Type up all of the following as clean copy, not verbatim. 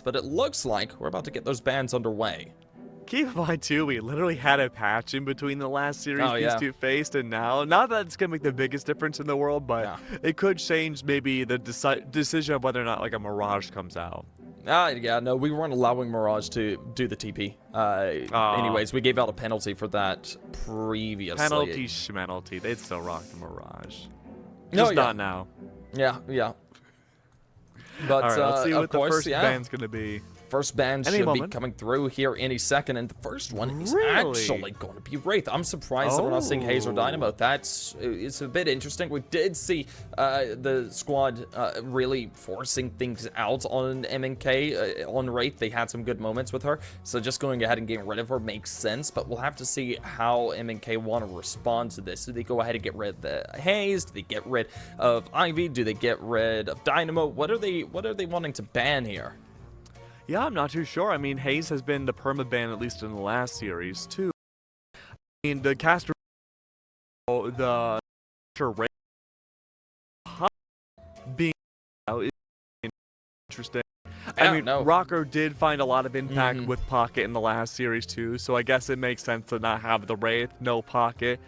but it looks like we're about to get those bans underway. Keep in mind, too, we literally had a patch in between the last series these two faced and now. Not that it's going to make the biggest difference in the world, but it could change maybe the decision of whether or not, like, a Mirage comes out. Yeah, no, we weren't allowing Mirage to do the TP. Anyways, we gave out a penalty for that previously. Penalty, schmenalty. They'd still rock the Mirage. Just not now. Yeah. But, all right, let's see what the first yeah. ban's going to be. First ban should be coming through here any second, and the first one is actually going to be Wraith. I'm surprised that we're not seeing Haze or Dynamo. It's a bit interesting. We did see the squad really forcing things out on MNK. On Wraith, they had some good moments with her, so just going ahead and getting rid of her makes sense, but we'll have to see how MNK want to respond to this. Do they go ahead and get rid of the Haze? Do they get rid of Ivy? Do they get rid of Dynamo? What are they wanting to ban here? Yeah, I'm not too sure. I mean, Haze has been the permaban, at least in the last series, too. I mean, the caster, the Wraith being out is interesting. I mean, Rocker did find a lot of impact with Pocket in the last series, too, so I guess it makes sense to not have the Wraith, no Pocket.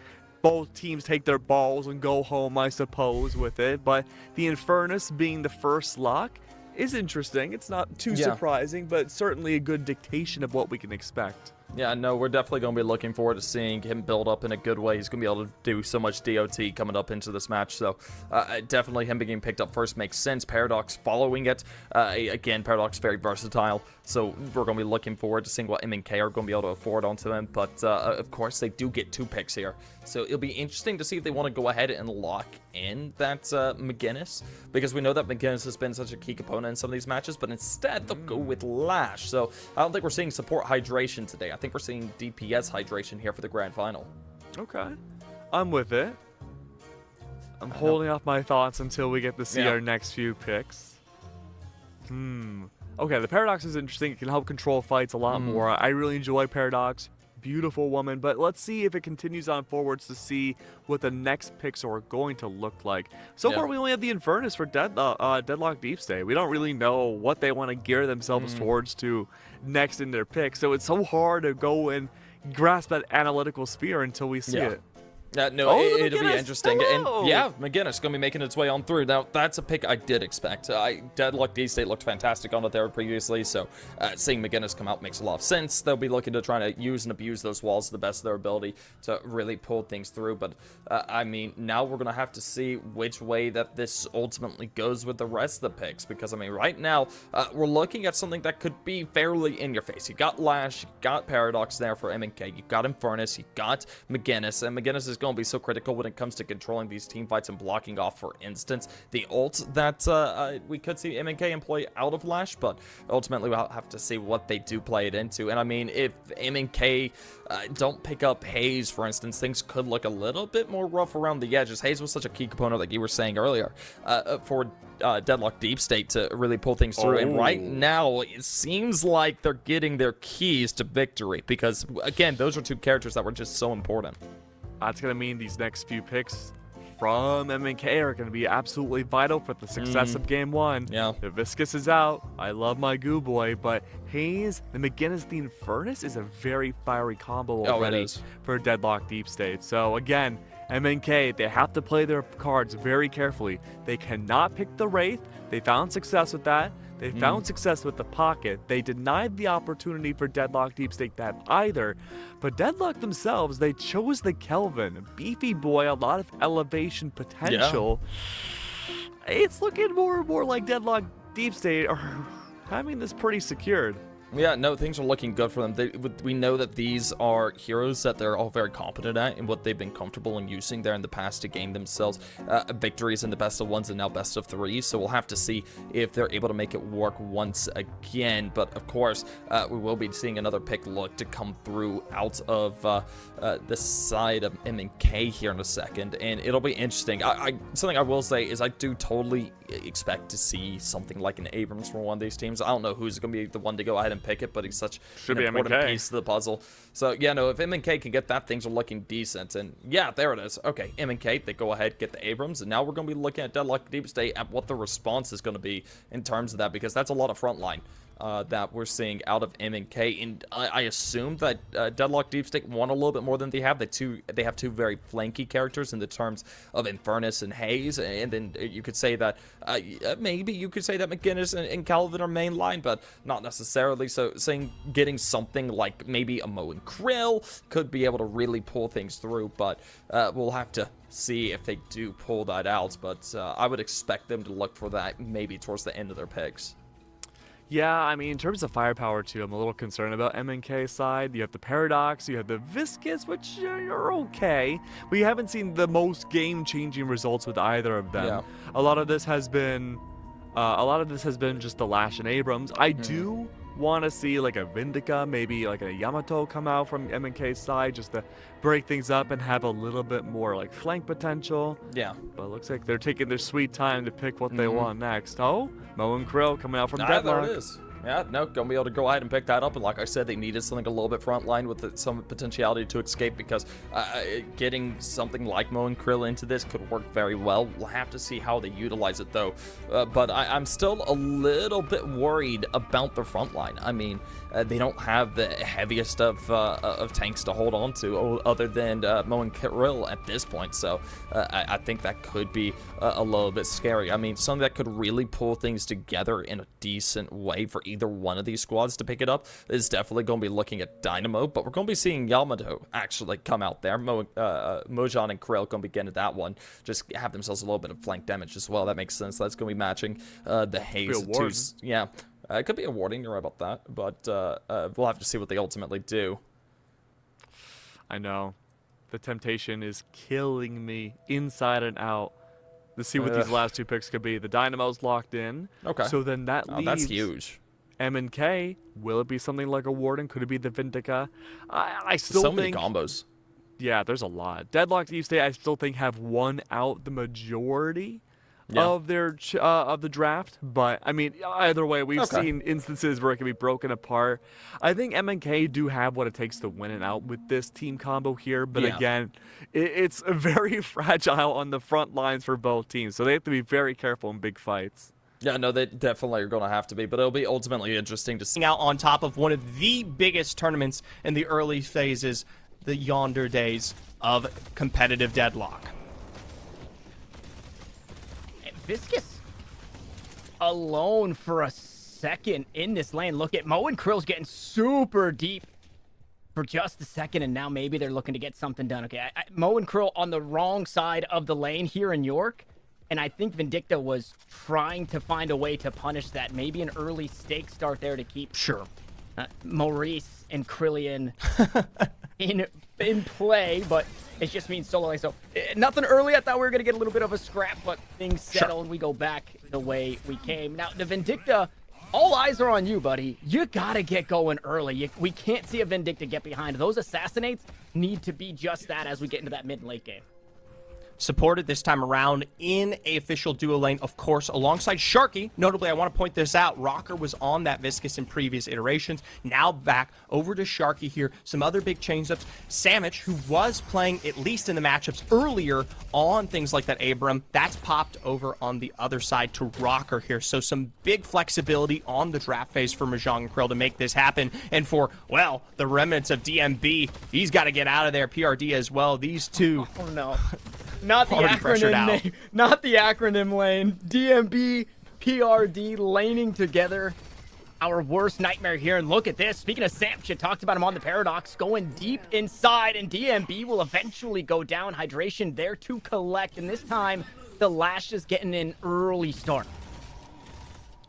Both teams take their balls and go home, I suppose, with it, but the Infernus being the first lock is interesting. It's not too surprising, but certainly a good dictation of what we can expect. Yeah, no, we're definitely going to be looking forward to seeing him build up in a good way. He's going to be able to do so much DOT coming up into this match, so definitely him being picked up first makes sense. Paradox following it. Again, Paradox very versatile, so we're going to be looking forward to seeing what MNK are going to be able to afford onto him, but of course, they do get 2 picks here, so it'll be interesting to see if they want to go ahead and lock in that McGinnis, because we know that McGinnis has been such a key component in some of these matches, but instead, they'll go with Lash, so I don't think we're seeing support hydration today. I think we're seeing DPS hydration here for the grand final. Okay. I'm with it. I'm holding off my thoughts until we get to see our next few picks. Okay, the Paradox is interesting. It can help control fights a lot more. I really enjoy Paradox. Beautiful woman, but let's see if it continues on forwards to see what the next picks are going to look like. So far, we only have the Infernus for Deadlock Deepstate. We don't really know what they want to gear themselves towards to next in their pick, so it's so hard to go and grasp that analytical sphere until we see it. No, it'll be interesting. And yeah, McGinnis going to be making its way on through. Now, that's a pick I did expect. Deadlock Deepstate looked fantastic on it there previously, so seeing McGinnis come out makes a lot of sense. They'll be looking to try to use and abuse those walls to the best of their ability to really pull things through. But, I mean, now we're going to have to see which way that this ultimately goes with the rest of the picks. Because, I mean, right now, we're looking at something that could be fairly in your face. You got Lash, you got Paradox there for MNK, you got Infernus, you got McGinnis, and McGinnis is going to be so critical when it comes to controlling these team fights and blocking off, for instance, the ult that we could see MNK employ out of Lash, but ultimately we'll have to see what they do play it into. And I mean, if MNK don't pick up Haze, for instance, things could look a little bit more rough around the edges. Haze was such a key component, like you were saying earlier, for Deadlock Deepstate to really pull things through. And right now, it seems like they're getting their keys to victory because, again, those are 2 characters that were just so important. That's going to mean these next few picks from MNK are going to be absolutely vital for the success of Game 1. Yeah. The Viscous is out. I love my goo boy, but Haze, the McGinnis, the Infernus is a very fiery combo already for Deadlock Deepstate. So again, MNK, they have to play their cards very carefully. They cannot pick the Wraith. They found success with that. They found success with the Pocket. They denied the opportunity for Deadlock Deepstate that either. But Deadlock themselves, they chose the Kelvin. Beefy boy, a lot of elevation potential. Yeah. It's looking more and more like Deadlock Deepstate are having this pretty secured. Yeah, no, things are looking good for them. We know that these are heroes that they're all very competent at and what they've been comfortable in using there in the past to gain themselves victories in the best of 1s and now best of 3s. So we'll have to see if they're able to make it work once again. But of course, we will be seeing another pick look to come through out of the side of MNK here in a second. And it'll be interesting. Something I will say is I do totally expect to see something like an Abrams from one of these teams. I don't know who's going to be the one to go ahead and pick it, but he's such an important piece of the puzzle. So yeah, no, if MNK can get that, things are looking decent. And yeah, there it is. Okay, MNK, they go ahead, get the Abrams, and now we're going to be looking at Deadlock Deepstate at what the response is going to be in terms of that, because that's a lot of frontline. that we're seeing out of MNK, and I assume that Deadlock Deepstate want a little bit more than they have. They have two very flanky characters in the terms of Infernus and Haze, and then you could say that maybe you could say that McGinnis and Kelvin are mainline, but not necessarily. So getting something like maybe a Mo and Krill could be able to really pull things through, but we'll have to see if they do pull that out. But I would expect them to look for that maybe towards the end of their picks. Yeah, I mean, in terms of firepower, too, I'm a little concerned about MNK's side. You have the Paradox, you have the Viscous, which are okay. We haven't seen the most game-changing results with either of them. Yeah. A lot of this has been just the Lash and Abrams. I do want to see like a Vindicta, maybe like a Yamato come out from MNK's side just to break things up and have a little bit more like flank potential. Yeah. But it looks like they're taking their sweet time to pick what they want next. Oh, Mo and Krill coming out from Deadlock. There it is. Yeah, no, gonna be able to go ahead and pick that up. And like I said, they needed something a little bit frontline with some potentiality to escape, because getting something like Mo and Krill into this could work very well. We'll have to see how they utilize it, though. But I'm still a little bit worried about the frontline. I mean, they don't have the heaviest of tanks to hold on to other than Mo and Krill at this point. So I think that could be a little bit scary. I mean, something that could really pull things together in a decent way for either one of these squads to pick it up is definitely going to be looking at Dynamo, but we're going to be seeing Yamato actually come out there. Mahjong and Krill going to be getting that one. Just have themselves a little bit of flank damage as well. That makes sense. That's going to be matching the Haze. Yeah. It could be a Warden, you're right about that, but we'll have to see what they ultimately do. I know. The temptation is killing me inside and out to see what these last two picks could be. The Dynamo's locked in. Okay. So then that leaves... that's huge. M&K, will it be something like a Warden? Could it be the Vindicta? I still think... So many combos. Yeah, there's a lot. Deadlock Deepstate, I still think, have won out the majority of the draft, but I mean, either way, we've seen instances where it can be broken apart. I think MNK do have what it takes to win it out with this team combo here, but again, it's very fragile on the front lines for both teams, so they have to be very careful in big fights. Yeah, no, they definitely are going to have to be, but it'll be ultimately interesting to see. Out on top of one of the biggest tournaments in the early phases, the yonder days of competitive Deadlock. Viscous alone for a second in this lane. Look at Mo and Krill's getting super deep for just a second, and now maybe they're looking to get something done. Okay, Mo and Krill on the wrong side of the lane here in York, and I think Vindicta was trying to find a way to punish that. Maybe an early stake start there to keep Maurice and Krillian in play, but it just means solo lane. So nothing early. I thought we were going to get a little bit of a scrap, but things settled. We go back the way we came. Now, the Vindicta, all eyes are on you, buddy. You got to get going early. We can't see a Vindicta get behind. Those assassinates need to be just that as we get into that mid and late game. Supported this time around in a official duo lane, of course, alongside Sharky. Notably, I want to point this out. Rocker was on that Viscous in previous iterations. Now back over to Sharky here. Some other big change-ups. Sandwich, who was playing at least in the matchups earlier on things like that Abram, that's popped over on the other side to Rocker here. So some big flexibility on the draft phase for Mahjong and Krill to make this happen. And for, well, the remnants of DMB, he's got to get out of there. PRD as well. These two... Oh, no. Not the acronym name. Not the acronym lane. DMB, PRD laning together. Our worst nightmare here. And look at this. Speaking of Samch, you talked about him on the Paradox. Going deep inside. And DMB will eventually go down. Hydration there to collect. And this time, the Lash is getting an early start.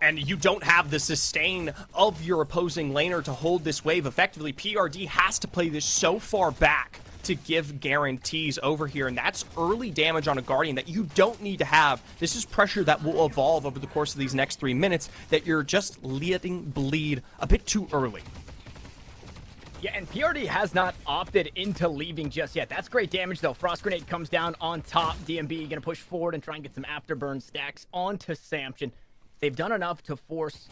And you don't have the sustain of your opposing laner to hold this wave effectively. PRD has to play this so far back to give guarantees over here, and that's early damage on a Guardian that you don't need to have. This is pressure that will evolve over the course of these next 3 minutes that you're just letting bleed a bit too early. Yeah, and PRD has not opted into leaving just yet. That's great damage, though. Frost Grenade comes down on top. DMB going to push forward and try and get some afterburn stacks onto Samson. They've done enough to force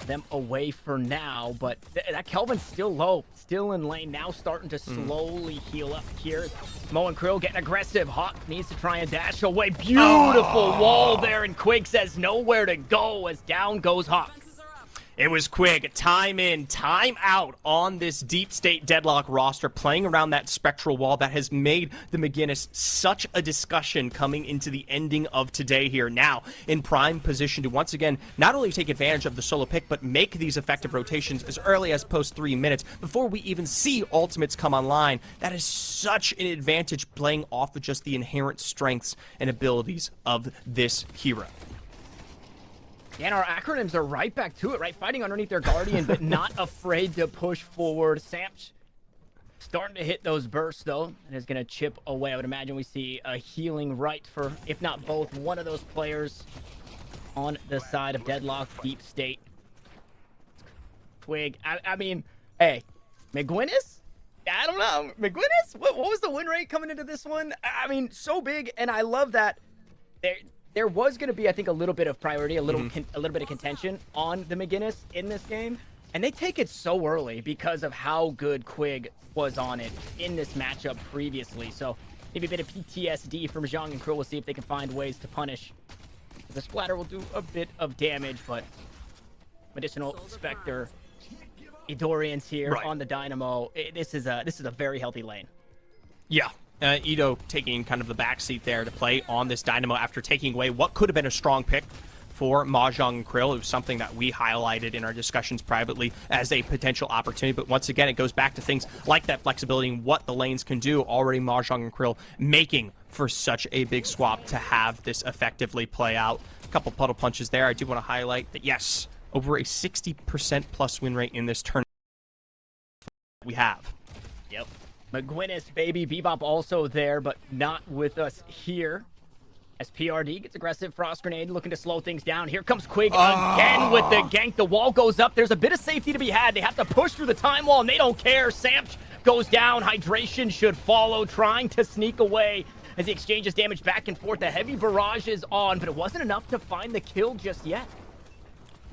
them away for now, but that Kelvin's still low, still in lane, now starting to slowly heal up here. Mo and Krill getting aggressive. Hawk needs to try and dash away. Beautiful wall there, and Quig says nowhere to go as down goes Hawk. It was Quig, time in, time out on this Deep State Deadlock roster, playing around that spectral wall that has made the McGinnis such a discussion coming into the ending of today here. Now, in prime position to once again, not only take advantage of the solo pick, but make these effective rotations as early as post 3 minutes before we even see ultimates come online. That is such an advantage playing off of just the inherent strengths and abilities of this hero. And our acronyms are right back to it, right? Fighting underneath their Guardian, but not afraid to push forward. Sam's starting to hit those bursts, though, and is going to chip away. I would imagine we see a healing right for, if not both, one of those players on the side of Deadlock, Deep State. Twig, I mean, hey, McGinnis? I don't know. McGinnis? What was the win rate coming into this one? I mean, so big, and I love that there was going to be, I think, a little bit of priority, a little bit of contention on the McGinnis in this game. And they take it so early because of how good Quig was on it in this matchup previously. So maybe a bit of PTSD for Mahjong and Krill. We'll see if they can find ways to punish. The splatter will do a bit of damage, but Medicinal Spectre, Idorian's here on the Dynamo. This is a very healthy lane. Yeah. Ito taking kind of the backseat there to play on this Dynamo after taking away what could have been a strong pick for Mahjong and Krill. It was something that we highlighted in our discussions privately as a potential opportunity. But once again, it goes back to things like that flexibility and what the lanes can do. Already Mahjong and Krill making for such a big swap to have this effectively play out. A couple puddle punches there. I do want to highlight that, yes, over a 60% plus win rate in this tournament we have. Yep. McGinnis, baby. Bebop also there, but not with us here. As PRD gets aggressive, Frost Grenade looking to slow things down. Here comes Quig again with the gank. The wall goes up. There's a bit of safety to be had. They have to push through the time wall, and they don't care. Samch goes down. Hydration should follow, trying to sneak away as he exchanges damage back and forth. The heavy barrage is on, but it wasn't enough to find the kill just yet.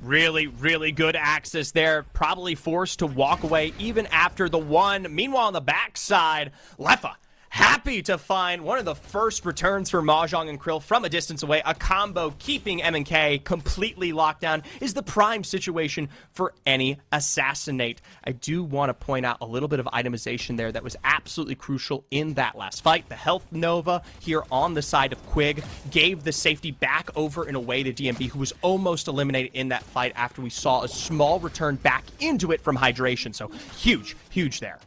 Really, really good access there. Probably forced to walk away even after the one. Meanwhile, on the backside, Leffa happy to find one of the first returns for Mahjong and Krill from a distance away. A combo keeping M&K completely locked down is the prime situation for any assassinate. I do want to point out a little bit of itemization there that was absolutely crucial in that last fight. The Health Nova here on the side of Quig gave the safety back over in a way to DMB, who was almost eliminated in that fight after we saw a small return back into it from hydration. So huge, huge there.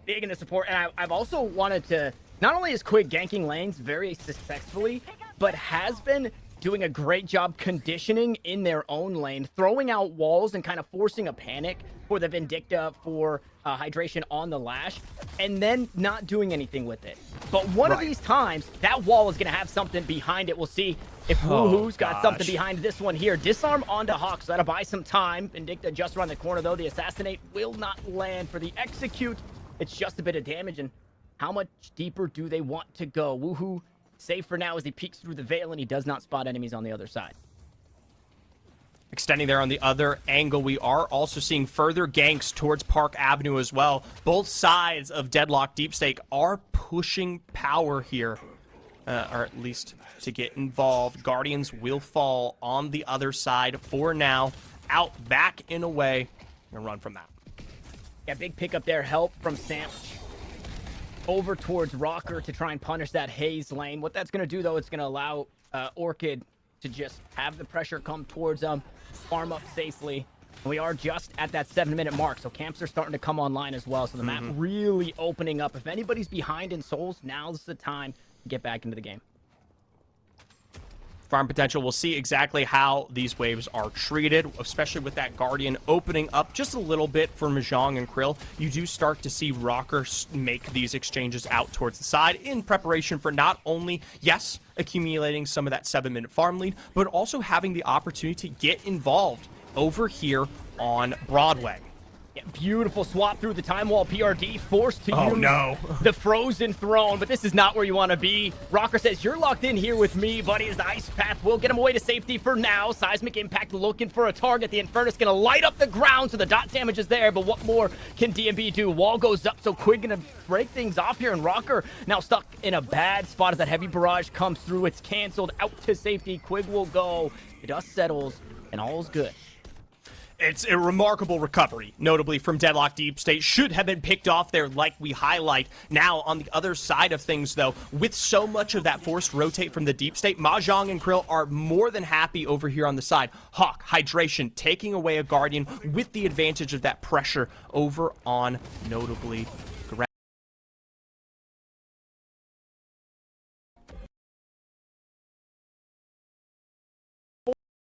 Big in the support, and I've also wanted to, not only is Quig ganking lanes very successfully, but has been doing a great job conditioning in their own lane, throwing out walls and kind of forcing a panic for the Vindicta for hydration on the Lash, and then not doing anything with it. But one of these times, that wall is going to have something behind it. We'll see if Woohoo's got something behind this one here. Disarm onto Hawk, so that'll buy some time. Vindicta just around the corner, though. The Assassinate will not land for the Execute. It's just a bit of damage, and how much deeper do they want to go? Woohoo, safe for now as he peeks through the veil, and he does not spot enemies on the other side. Extending there on the other angle, we are also seeing further ganks towards Park Avenue as well. Both sides of Deadlock Deepstate are pushing power here, or at least to get involved. Guardians will fall on the other side for now. Out, back, and away. Gonna run from that. Yeah, big pickup there. Help from Sam over towards Rocker to try and punish that Haze lane. What that's going to do, though, it's going to allow Orchid to just have the pressure come towards them, farm up safely. And we are just at that 7-minute mark, so camps are starting to come online as well. So the map really opening up. If anybody's behind in Souls, now's the time to get back into the game. Farm potential. We'll see exactly how these waves are treated, especially with that Guardian opening up just a little bit for Mahjong and Krill. You do start to see Rocker make these exchanges out towards the side in preparation for not only, yes, accumulating some of that 7-minute farm lead, but also having the opportunity to get involved over here on Broadway. Yeah, beautiful swap through the time wall. PRD forced to use the Frozen Throne, but this is not where you want to be. Rocker says, you're locked in here with me, buddy, as the Ice Path will get him away to safety for now. Seismic Impact looking for a target. The Infernus going to light up the ground, so the dot damage is there, but what more can DMB do? Wall goes up, so Quig going to break things off here, and Rocker now stuck in a bad spot as that heavy barrage comes through. It's canceled out to safety. Quig will go. The dust settles, and all's good. It's a remarkable recovery, notably from Deadlock Deepstate. Should have been picked off there like we highlight. Now, on the other side of things, though, with so much of that forced rotate from the Deepstate, Mahjong and Krill are more than happy over here on the side. Hawk, Hydration, taking away a Guardian with the advantage of that pressure over on, notably,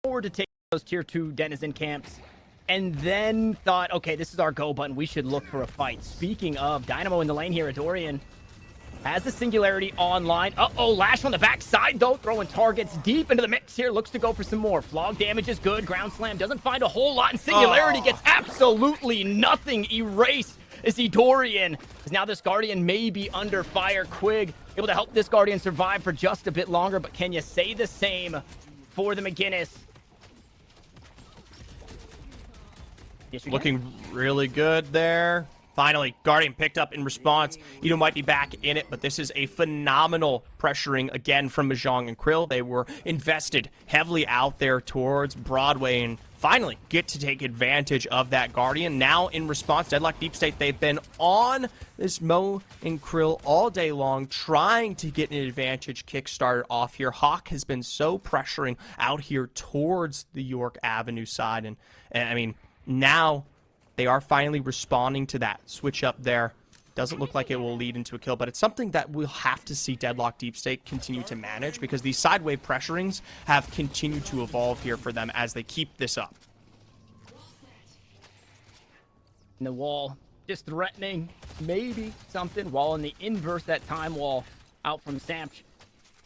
forward to take those tier 2 denizen camps, and then thought, okay, this is our go button. We should look for a fight. Speaking of, Dynamo in the lane here, Adorian has the Singularity online. Uh-oh, Lash on the backside, though, throwing targets deep into the mix here. Looks to go for some more. Flog damage is good. Ground Slam doesn't find a whole lot, and Singularity gets absolutely nothing. Erased as Adorian, as now this Guardian may be under fire. Quig able to help this Guardian survive for just a bit longer, but can you say the same for the McGinnis? Looking really good there. Finally, Guardian picked up in response. Edo might be back in it, but this is a phenomenal pressuring again from Mahjong and Krill. They were invested heavily out there towards Broadway and finally get to take advantage of that Guardian. Now in response, Deadlock Deepstate, they've been on this Mo and Krill all day long, trying to get an advantage kickstarted off here. Hawk has been so pressuring out here towards the York Avenue side, and I mean, now they are finally responding to that switch up there. Doesn't look like it will lead into a kill, but it's something that we'll have to see Deadlock Deepstate continue to manage, because these sideway pressurings have continued to evolve here for them as they keep this up. In the wall, just threatening maybe something, while in the inverse, that time wall out from Samch.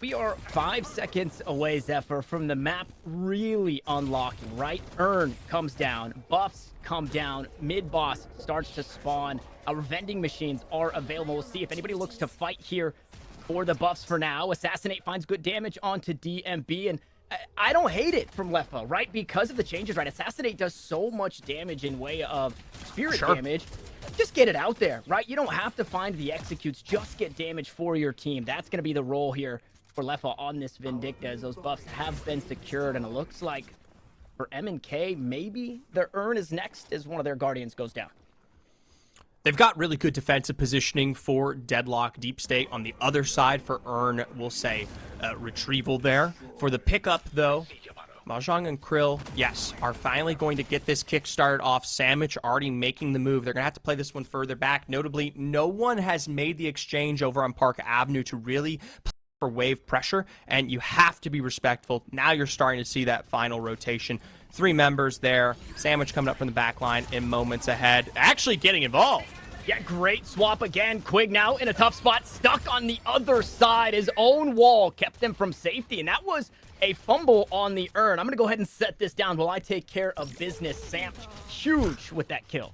We are 5 seconds away, Zephyr, from the map really unlocking, right? Urn comes down, buffs come down, mid-boss starts to spawn. Our vending machines are available. We'll see if anybody looks to fight here for the buffs for now. Assassinate finds good damage onto DMB, and I don't hate it from Lefa, right? Because of the changes, right? Assassinate does so much damage in way of spirit damage. Just get it out there, right? You don't have to find the executes. Just get damage for your team. That's going to be the role here for Lefa on this Vindicta, as those buffs have been secured, and it looks like for M&K, maybe their Urn is next as one of their Guardians goes down. They've got really good defensive positioning for Deadlock Deepstate. On the other side for Urn, we'll say retrieval there. For the pickup, though, Mahjong and Krill, yes, are finally going to get this kick started off. Sandwich already making the move. They're going to have to play this one further back. Notably, no one has made the exchange over on Park Avenue to really play for wave pressure, and you have to be respectful. Now you're starting to see that final rotation. 3 members there. Sandwich coming up from the back line in moments ahead. Actually getting involved. Yeah, great swap again. Quig now in a tough spot, stuck on the other side. His own wall kept him from safety, and that was a fumble on the Urn. I'm going to go ahead and set this down while I take care of business. Sandwich, huge with that kill.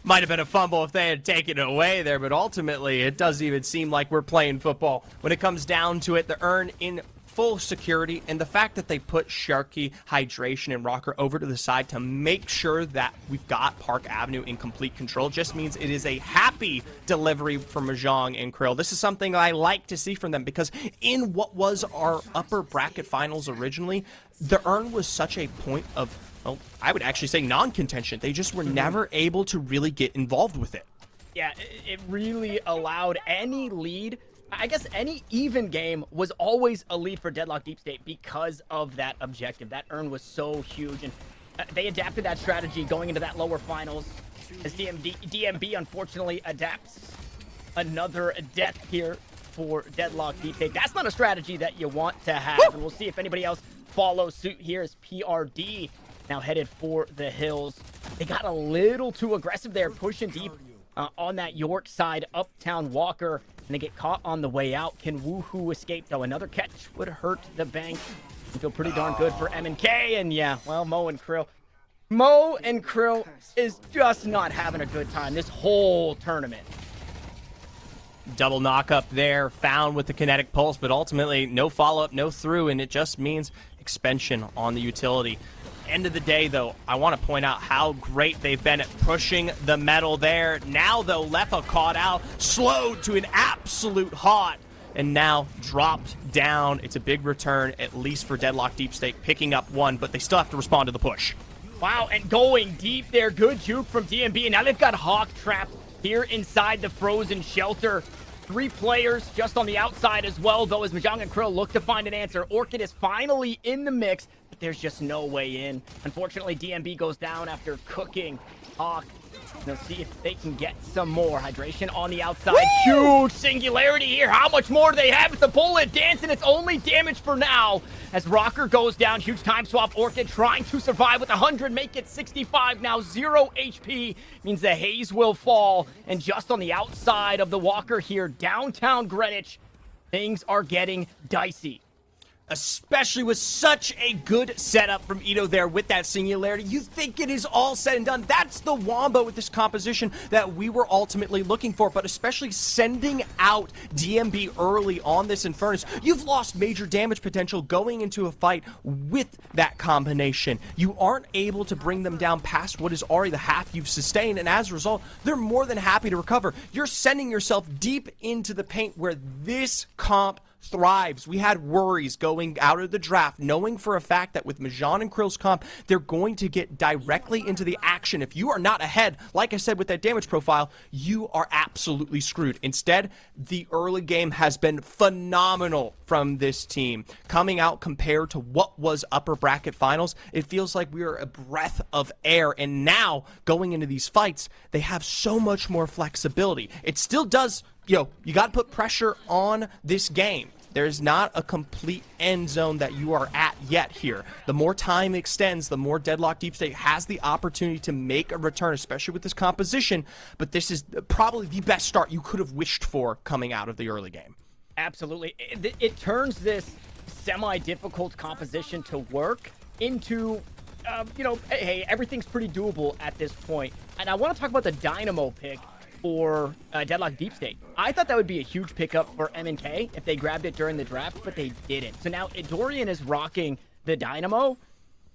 Might have been a fumble if they had taken it away there, but ultimately it doesn't even seem like we're playing football. When it comes down to it, the Urn in full security, and the fact that they put Sharky, Hydration, and Rocker over to the side to make sure that we've got Park Avenue in complete control just means it is a happy delivery for Mahjong and Krill. This is something I like to see from them, because in what was our upper bracket finals originally, the Urn was such a point of, well, I would actually say non-contention. They just were never able to really get involved with it. Yeah, it really allowed any lead. I guess any even game was always a lead for Deadlock Deepstate because of that objective. That Urn was so huge, and they adapted that strategy going into that lower finals, as DMB unfortunately adapts another death here for Deadlock Deepstate. That's not a strategy that you want to have, and we'll see if anybody else follows suit here, as PRD now headed for the hills. They got a little too aggressive there, pushing deep on that York side. Uptown Walker, and they get caught on the way out. Can Woohoo escape, though? Another catch would hurt the bank. I feel pretty darn good for M&K, and yeah, well, Mo and Krill is just not having a good time this whole tournament. Double knock up there, found with the kinetic pulse, but ultimately no follow-up, no through, and it just means expansion on the utility. End of the day, though, I want to point out how great they've been at pushing the metal there. Now, though, Lefa caught out, slowed to an absolute halt, and now dropped down. It's a big return, at least for Deadlock Deepstate, picking up 1, but they still have to respond to the push. Wow, and going deep there. Good juke from DMB. And now they've got Hawk trapped here inside the frozen shelter. 3 players just on the outside as well, though, as Mahjong and Krill look to find an answer. Orchid is finally in the mix, but there's just no way in. Unfortunately, DMB goes down after cooking Hawk. They'll see if they can get some more hydration on the outside. Woo! Huge singularity here. How much more do they have? It's a bullet dance, and it's only damage for now. As Rocker goes down, huge time swap. Orchid trying to survive with 100, make it 65 now. 0 HP means the Haze will fall. And just on the outside of the Walker here, downtown Greenwich, things are getting dicey. Especially with such a good setup from Ito there with that singularity. You think it is all said and done. That's the wombo with this composition that we were ultimately looking for, but especially sending out DMB early on this Infernus. You've lost major damage potential going into a fight with that combination. You aren't able to bring them down past what is already the half you've sustained, and as a result, they're more than happy to recover. You're sending yourself deep into the paint where this comp thrives. We had worries going out of the draft, knowing for a fact that with Mahjong and Krill's comp, they're going to get directly into the action. If you are not ahead, like I said with that damage profile, you are absolutely screwed. Instead, the early game has been phenomenal from this team. Coming out compared to what was upper bracket finals, it feels like we are a breath of air. And now, going into these fights, they have so much more flexibility. It still does, you got to put pressure on this game. There's not a complete end zone that you are at yet here. The more time extends, the more Deadlock Deepstate has the opportunity to make a return, especially with this composition. But this is probably the best start you could have wished for coming out of the early game. Absolutely. It turns this semi-difficult composition to work into, hey, everything's pretty doable at this point. And I want to talk about the Dynamo pick for Deadlock Deepstate. I thought that would be a huge pickup for MNK if they grabbed it during the draft, but they didn't. So now Dorian is rocking the Dynamo,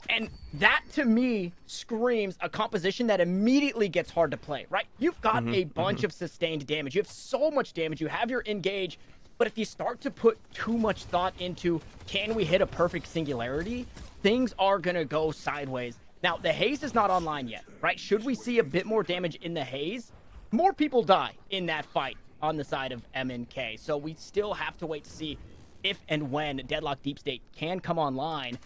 and that to me screams a composition that immediately gets hard to play, right? You've got a bunch of sustained damage. You have so much damage. You have your engage, but if you start to put too much thought into, can we hit a perfect singularity, things are going to go sideways. Now, the Haze is not online yet, right? Should we see a bit more damage in the Haze? More people die in that fight on the side of MNK. So we still have to wait to see if and when Deadlock Deepstate can come online.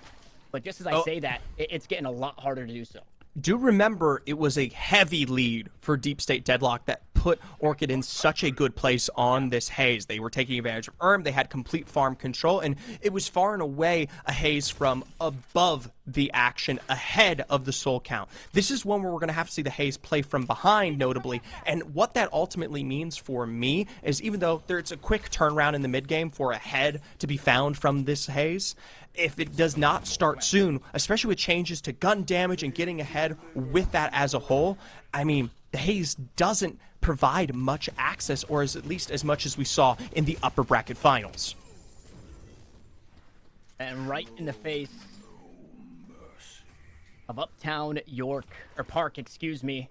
But just as I say that, it's getting a lot harder to do so. Do remember it was a heavy lead for Deepstate Deadlock that put Orchid in such a good place on this Haze. They were taking advantage of they had complete farm control, and it was far and away a Haze from above the action, ahead of the soul count. This is one where we're going to have to see the Haze play from behind, notably, and what that ultimately means for me is even though there's a quick turnaround in the mid game for a head to be found from this Haze, if it does not start soon, especially with changes to gun damage and getting ahead with that as a whole, I mean, the Haze doesn't provide much access, or at least as much as we saw in the upper bracket finals. And right in the face of Uptown Park, excuse me,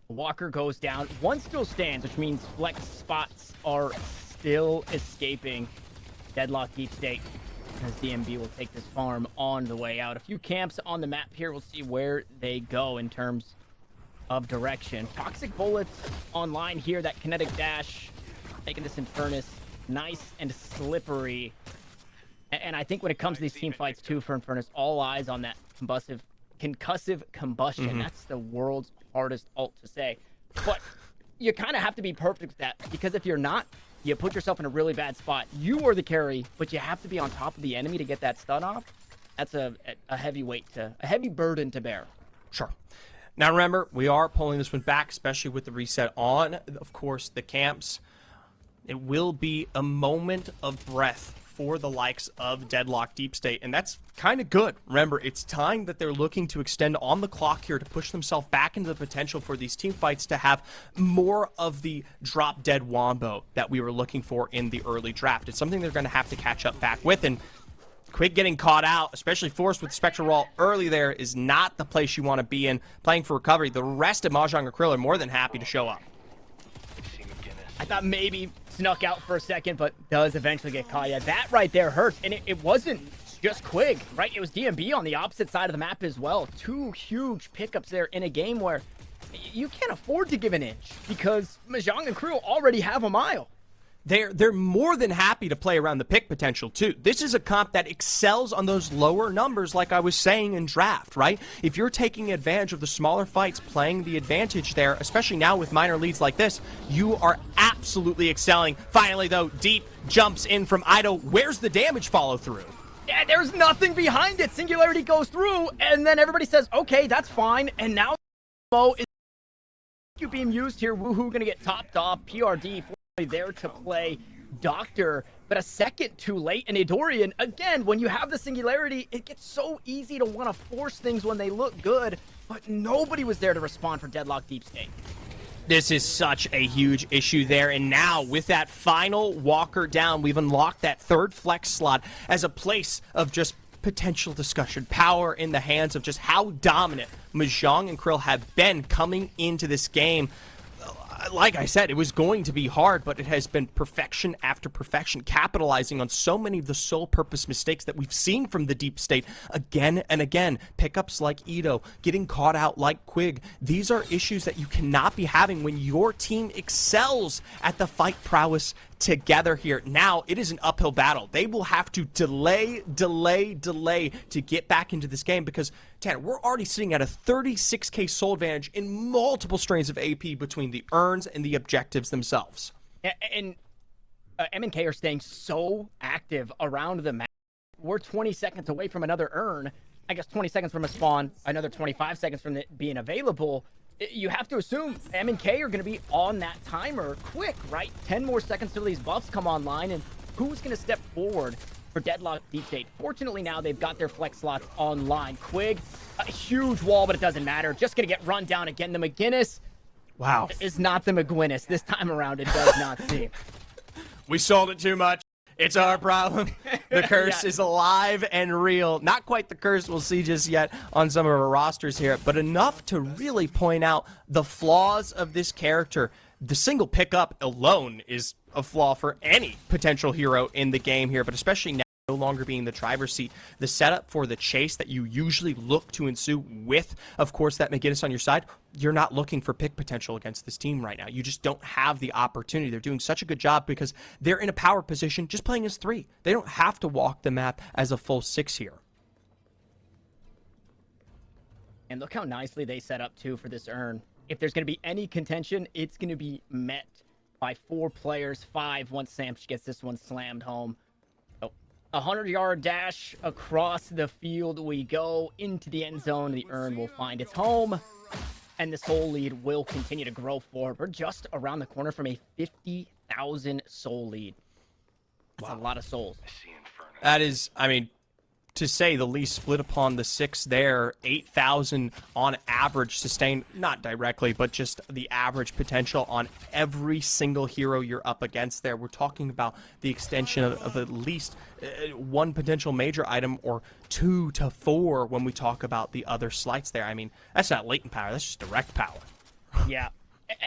Walker goes down. One still stands, which means flex spots are still escaping Deadlock Deepstate, as DMB will take this farm on the way out. A few camps on the map here. We'll see where they go in terms of direction. Toxic bullets online here. That kinetic dash making this Infernus nice and slippery. And I think when it comes to these team fights too for Infernus, all eyes on that concussive combustion. That's the world's hardest ult to say. But you kind of have to be perfect with that, because if you're not, you put yourself in a really bad spot. You are the carry, but you have to be on top of the enemy to get that stun off. That's a heavy a heavy burden to bear. Sure. Now remember, we are pulling this one back, especially with the reset on, of course, the camps. It will be a moment of breath for the likes of Deadlock Deepstate, and that's kind of good. Remember, it's time that they're looking to extend on the clock here to push themselves back into the potential for these team fights to have more of the drop-dead wombo that we were looking for in the early draft. It's something they're going to have to catch up back with, and quick getting caught out, especially forced with Spectral Wall early there, is not the place you want to be in playing for recovery. The rest of Mahjong or Krill are more than happy to show up. I thought maybe snuck out for a second, but does eventually get caught. Yeah, that right there hurts. And it wasn't just Quig, right? It was DMB on the opposite side of the map as well. 2 huge pickups there in a game where you can't afford to give an inch because Mahjong and Krill already have a mile. They're more than happy to play around the pick potential, too. This is a comp that excels on those lower numbers, like I was saying in draft, right? If you're taking advantage of the smaller fights, playing the advantage there, especially now with minor leads like this, you are absolutely excelling. Finally, though, Deep jumps in from Ido. Where's the damage follow-through? Yeah, there's nothing behind it. Singularity goes through, and then everybody says, okay, that's fine. And now Mo is being used here. Woohoo gonna get topped off. PRD there to play Doctor, but a second too late. And Adorian, again, when you have the Singularity, it gets so easy to want to force things when they look good, but nobody was there to respond for Deadlock Deepstate. This is such a huge issue there, and now with that final Walker down, we've unlocked that third flex slot as a place of just potential discussion, power in the hands of just how dominant Mahjong and Krill have been coming into this game. Like I said, it was going to be hard, but it has been perfection after perfection, capitalizing on so many of the sole purpose mistakes that we've seen from the Deep State again and again. Pickups like Ito, getting caught out like Quig. These are issues that you cannot be having when your team excels at the fight prowess together here. Now it is an uphill battle. They will have to delay to get back into this game because, Tanner, we're already sitting at a 36k soul advantage in multiple strains of AP between the urns and the objectives themselves. And M&K are staying so active around the map. We're 20 seconds away from another urn. I guess 20 seconds from a spawn, another 25 seconds from it being available. You have to assume M&K are going to be on that timer quick, right? 10 more seconds till these buffs come online, and who's going to step forward for Deadlock Deepstate? Fortunately, now they've got their flex slots online. Quig, a huge wall, but it doesn't matter. Just going to get run down again. The McGinnis, wow, is not the McGinnis. This time around, it does not seem. We sold it too much. It's our problem. The curse is alive and real. Not quite the curse we'll see just yet on some of our rosters here, but enough to really point out the flaws of this character. The single pickup alone is a flaw for any potential hero in the game here, but especially now no longer being the driver's seat. The setup for the chase that you usually look to ensue with, of course, that McGinnis on your side, you're not looking for pick potential against this team right now. You just don't have the opportunity. They're doing such a good job because they're in a power position just playing as 3. They don't have to walk the map as a full 6 here. And look how nicely they set up, too, for this urn. If there's going to be any contention, it's going to be met by 4 players, 5 once Samch gets this one slammed home. A 100-yard dash across the field we go into the end zone. The urn will find its home, and the soul lead will continue to grow forward. We're just around the corner from a 50,000 soul lead. That's a lot of souls. That is, I mean, to say the least, split upon the 6 there, 8,000 on average sustained, not directly, but just the average potential on every single hero you're up against there. We're talking about the extension of at least 1 potential major item or 2 to 4 when we talk about the other slights there. I mean, that's not latent power, that's just direct power. Yeah,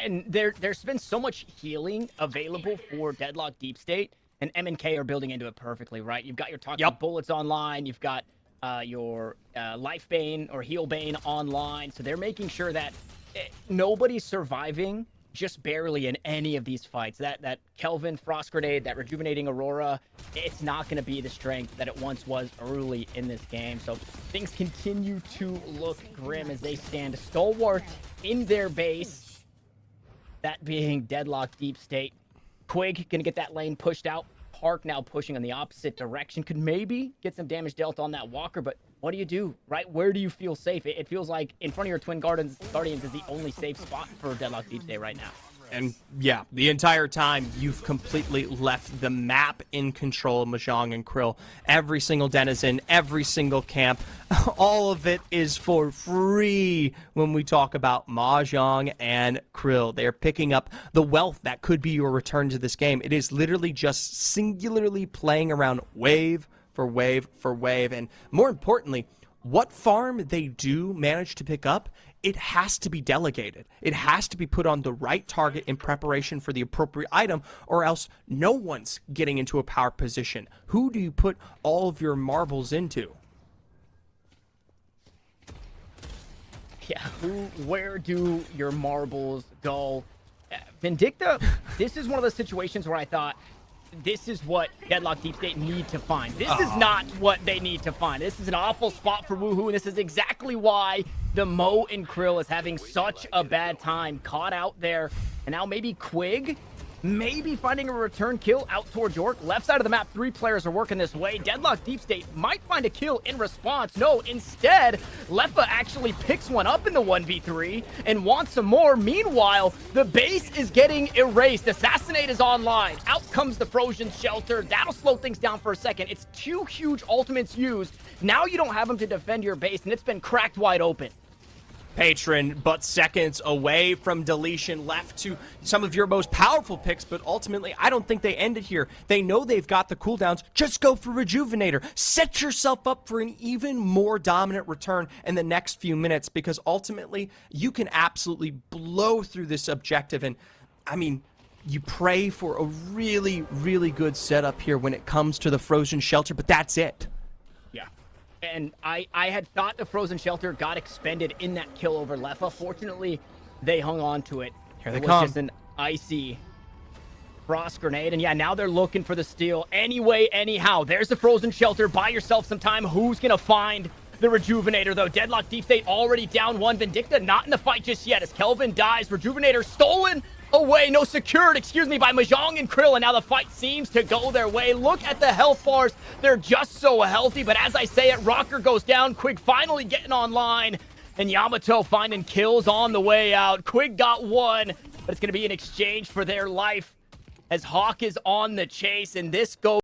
and there's been so much healing available for Deadlock Deepstate. And M&K are building into it perfectly, right? You've got your toxic bullets online. You've got your life bane or heal bane online. So they're making sure that nobody's surviving just barely in any of these fights. That Kelvin frost grenade, that rejuvenating aurora, it's not going to be the strength that it once was early in this game. So things continue to look grim as they stand stalwart in their base. That being Deadlock Deepstate. Quig gonna get that lane pushed out. Park now pushing in the opposite direction. Could maybe get some damage dealt on that Walker, but what do you do, right? Where do you feel safe? It feels like in front of your Twin Guardians is the only safe spot for Deadlock Deepstate right now. And yeah, the entire time you've completely left the map in control of Mahjong and Krill. Every single denizen, every single camp, all of it is for free when we talk about Mahjong and Krill. They're picking up the wealth that could be your return to this game. It is literally just singularly playing around wave for wave for wave, and more importantly, what farm they do manage to pick up, it has to be delegated. It has to be put on the right target in preparation for the appropriate item, or else no one's getting into a power position. Who do you put all of your marbles into? Yeah, where do your marbles go? Vindicta, this is one of those situations where I thought, this is what Deadlock Deepstate need to find. This is not what they need to find. This is an awful spot for Woohoo, and this is exactly why the Mo and Krill is having such a bad time. Caught out there, and now maybe Quig, maybe finding a return kill out towards York. Left side of the map, 3 players are working this way. Deadlock Deepstate might find a kill in response. No, instead, Leffa actually picks one up in the 1v3 and wants some more. Meanwhile, the base is getting erased. Assassinate is online. Out comes the Frozen Shelter. That'll slow things down for a second. It's 2 huge ultimates used. Now you don't have them to defend your base, and it's been cracked wide open. Patron, but seconds away from deletion, left to some of your most powerful picks, but ultimately, I don't think they end it here. They know they've got the cooldowns. Just go for Rejuvenator. Set yourself up for an even more dominant return in the next few minutes, because ultimately, you can absolutely blow through this objective. And, I mean, you pray for a really, really good setup here when it comes to the Frozen Shelter, but that's it. And I had thought the Frozen Shelter got expended in that kill over Leffa. Fortunately, they hung on to it. Here they come. come. It was just an icy frost grenade. And yeah, now they're looking for the steal anyway, anyhow. There's the Frozen Shelter. Buy yourself some time. Who's going to find the Rejuvenator, though? Deadlock Deepstate already down 1. Vindicta not in the fight just yet as Kelvin dies. Rejuvenator stolen away. No, secured, by Mahjong and Krill, and now the fight seems to go their way. Look at the health bars. They're just so healthy, but as I say it, Rocker goes down. Quig finally getting online, and Yamato finding kills on the way out. Quig got 1, but it's going to be in exchange for their life as Hawk is on the chase, and this goes...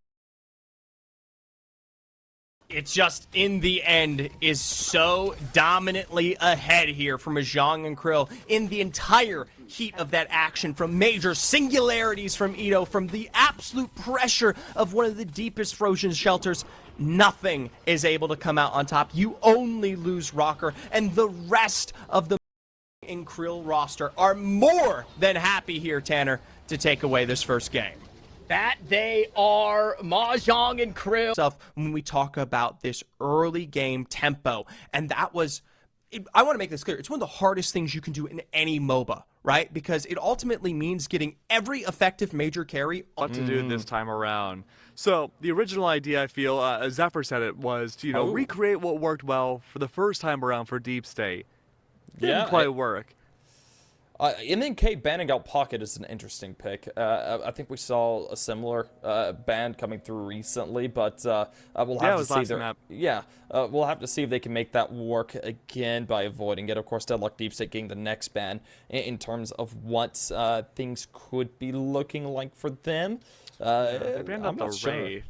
It just, in the end, is so dominantly ahead here for Mahjong and Krill in the entire heat of that action, from major singularities from Ito, from the absolute pressure of one of the deepest Frozen Shelters. Nothing is able to come out on top. You only lose Rocker, and the rest of the in Krill roster are more than happy here, Tanner, to take away this first game. That they are. Mahjong and Krill. Stuff when we talk about this early game tempo, and that was, I want to make this clear, it's one of the hardest things you can do in any MOBA, right? Because it ultimately means getting every effective major carry. What to do this time around. So the original idea, I feel, Zephyr said it, was to recreate what worked well for the first time around for Deepstate. Didn't quite work. MNK banning out Pocket is an interesting pick. I think we saw a similar ban coming through recently, but we'll have to see. We'll have to see if they can make that work again by avoiding it. Of course, Deadlock Deepstate getting the next ban in terms of what things could be looking like for them. They banned out the Wraith.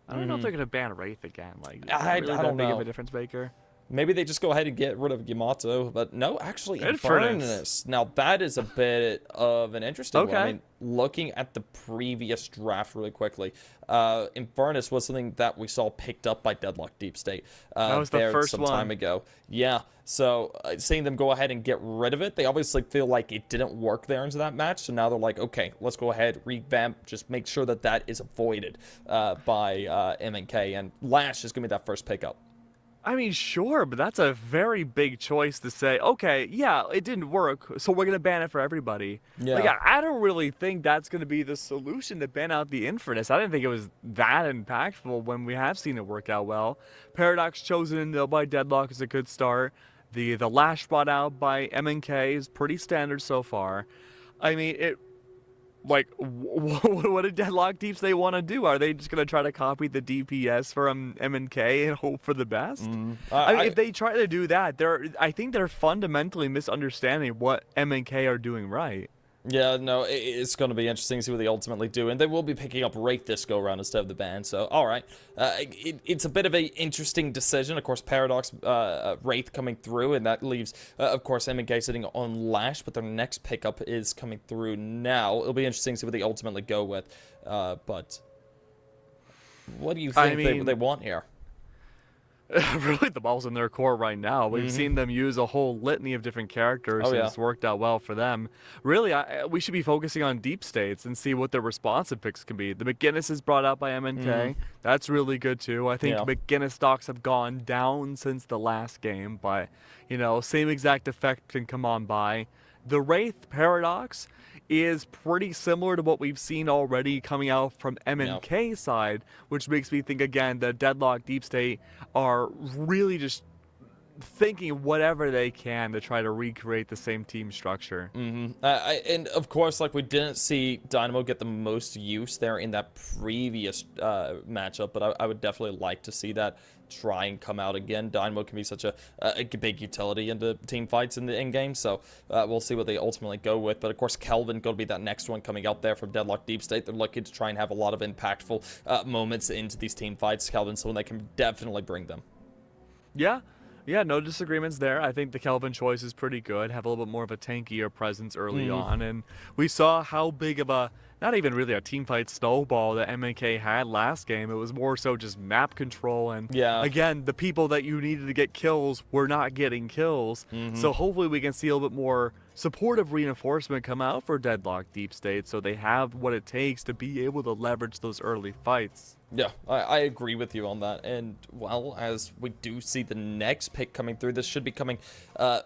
I don't know if they're gonna ban Wraith again. Like, I really don't know. Big of a difference maker. Maybe they just go ahead and get rid of Yamato, but no, actually, Infernus. Now, that is a bit of an interesting one. I mean, looking at the previous draft really quickly, Infernus was something that we saw picked up by Deadlock Deepstate that was the first some time ago. Yeah, so seeing them go ahead and get rid of it, they obviously feel like it didn't work there into that match, so now they're like, okay, let's go ahead, revamp, just make sure that that is avoided by MNK, and Lash is going to be that first pickup. I mean, sure, but that's a very big choice to say, okay, yeah, it didn't work, so we're going to ban it for everybody. Yeah. Like, I don't really think that's going to be the solution to ban out the Infernus. I didn't think it was that impactful when we have seen it work out well. Paradox chosen by Deadlock is a good start. The Lash brought out by MNK is pretty standard so far. I mean, like, what did Deadlock Deepstate want to do? Are they just going to try to copy the DPS from MNK and hope for the best? I mean, if they try to do that, I think they're fundamentally misunderstanding what MNK are doing right. Yeah, no, it's going to be interesting to see what they ultimately do, and they will be picking up Wraith this go-around instead of the ban, so, alright. It's a bit of an interesting decision. Of course, Paradox, Wraith coming through, and that leaves, of course, MNK sitting on Lash, but their next pickup is coming through now. It'll be interesting to see what they ultimately go with, but what do you think they want here? really the ball's in their court right now. We've seen them use a whole litany of different characters, and it's worked out well for them. Really, we should be focusing on deep states and see what their responsive picks can be. The McGinnis is brought out by MNK. That's really good too. I think McGinnis stocks have gone down since the last game, but you know, same exact effect can come on by. The Wraith Paradox is pretty similar to what we've seen already coming out from MNK side, which makes me think again that Deadlock Deepstate are really just thinking whatever they can to try to recreate the same team structure. And of course, like, we didn't see Dynamo get the most use there in that previous matchup, but I would definitely like to see that try and come out again. Dynamo can be such a big utility into team fights in the in-game, so we'll see what they ultimately go with. But of course, Kelvin going to be that next one coming out there from Deadlock Deepstate. They're looking to try and have a lot of impactful moments into these team fights. Kelvin's someone that can definitely bring them. Yeah, no disagreements there. I think the Kelvin choice is pretty good. Have a little bit more of a tankier presence early on. And we saw how big of a, not even really a team fight snowball that MNK had last game. It was more so just map control. And again, the people that you needed to get kills were not getting kills. So hopefully we can see a little bit more supportive reinforcement come out for Deadlock Deepstate, so they have what it takes to be able to leverage those early fights. Yeah, I agree with you on that. And, well, as we do see the next pick coming through, this should be coming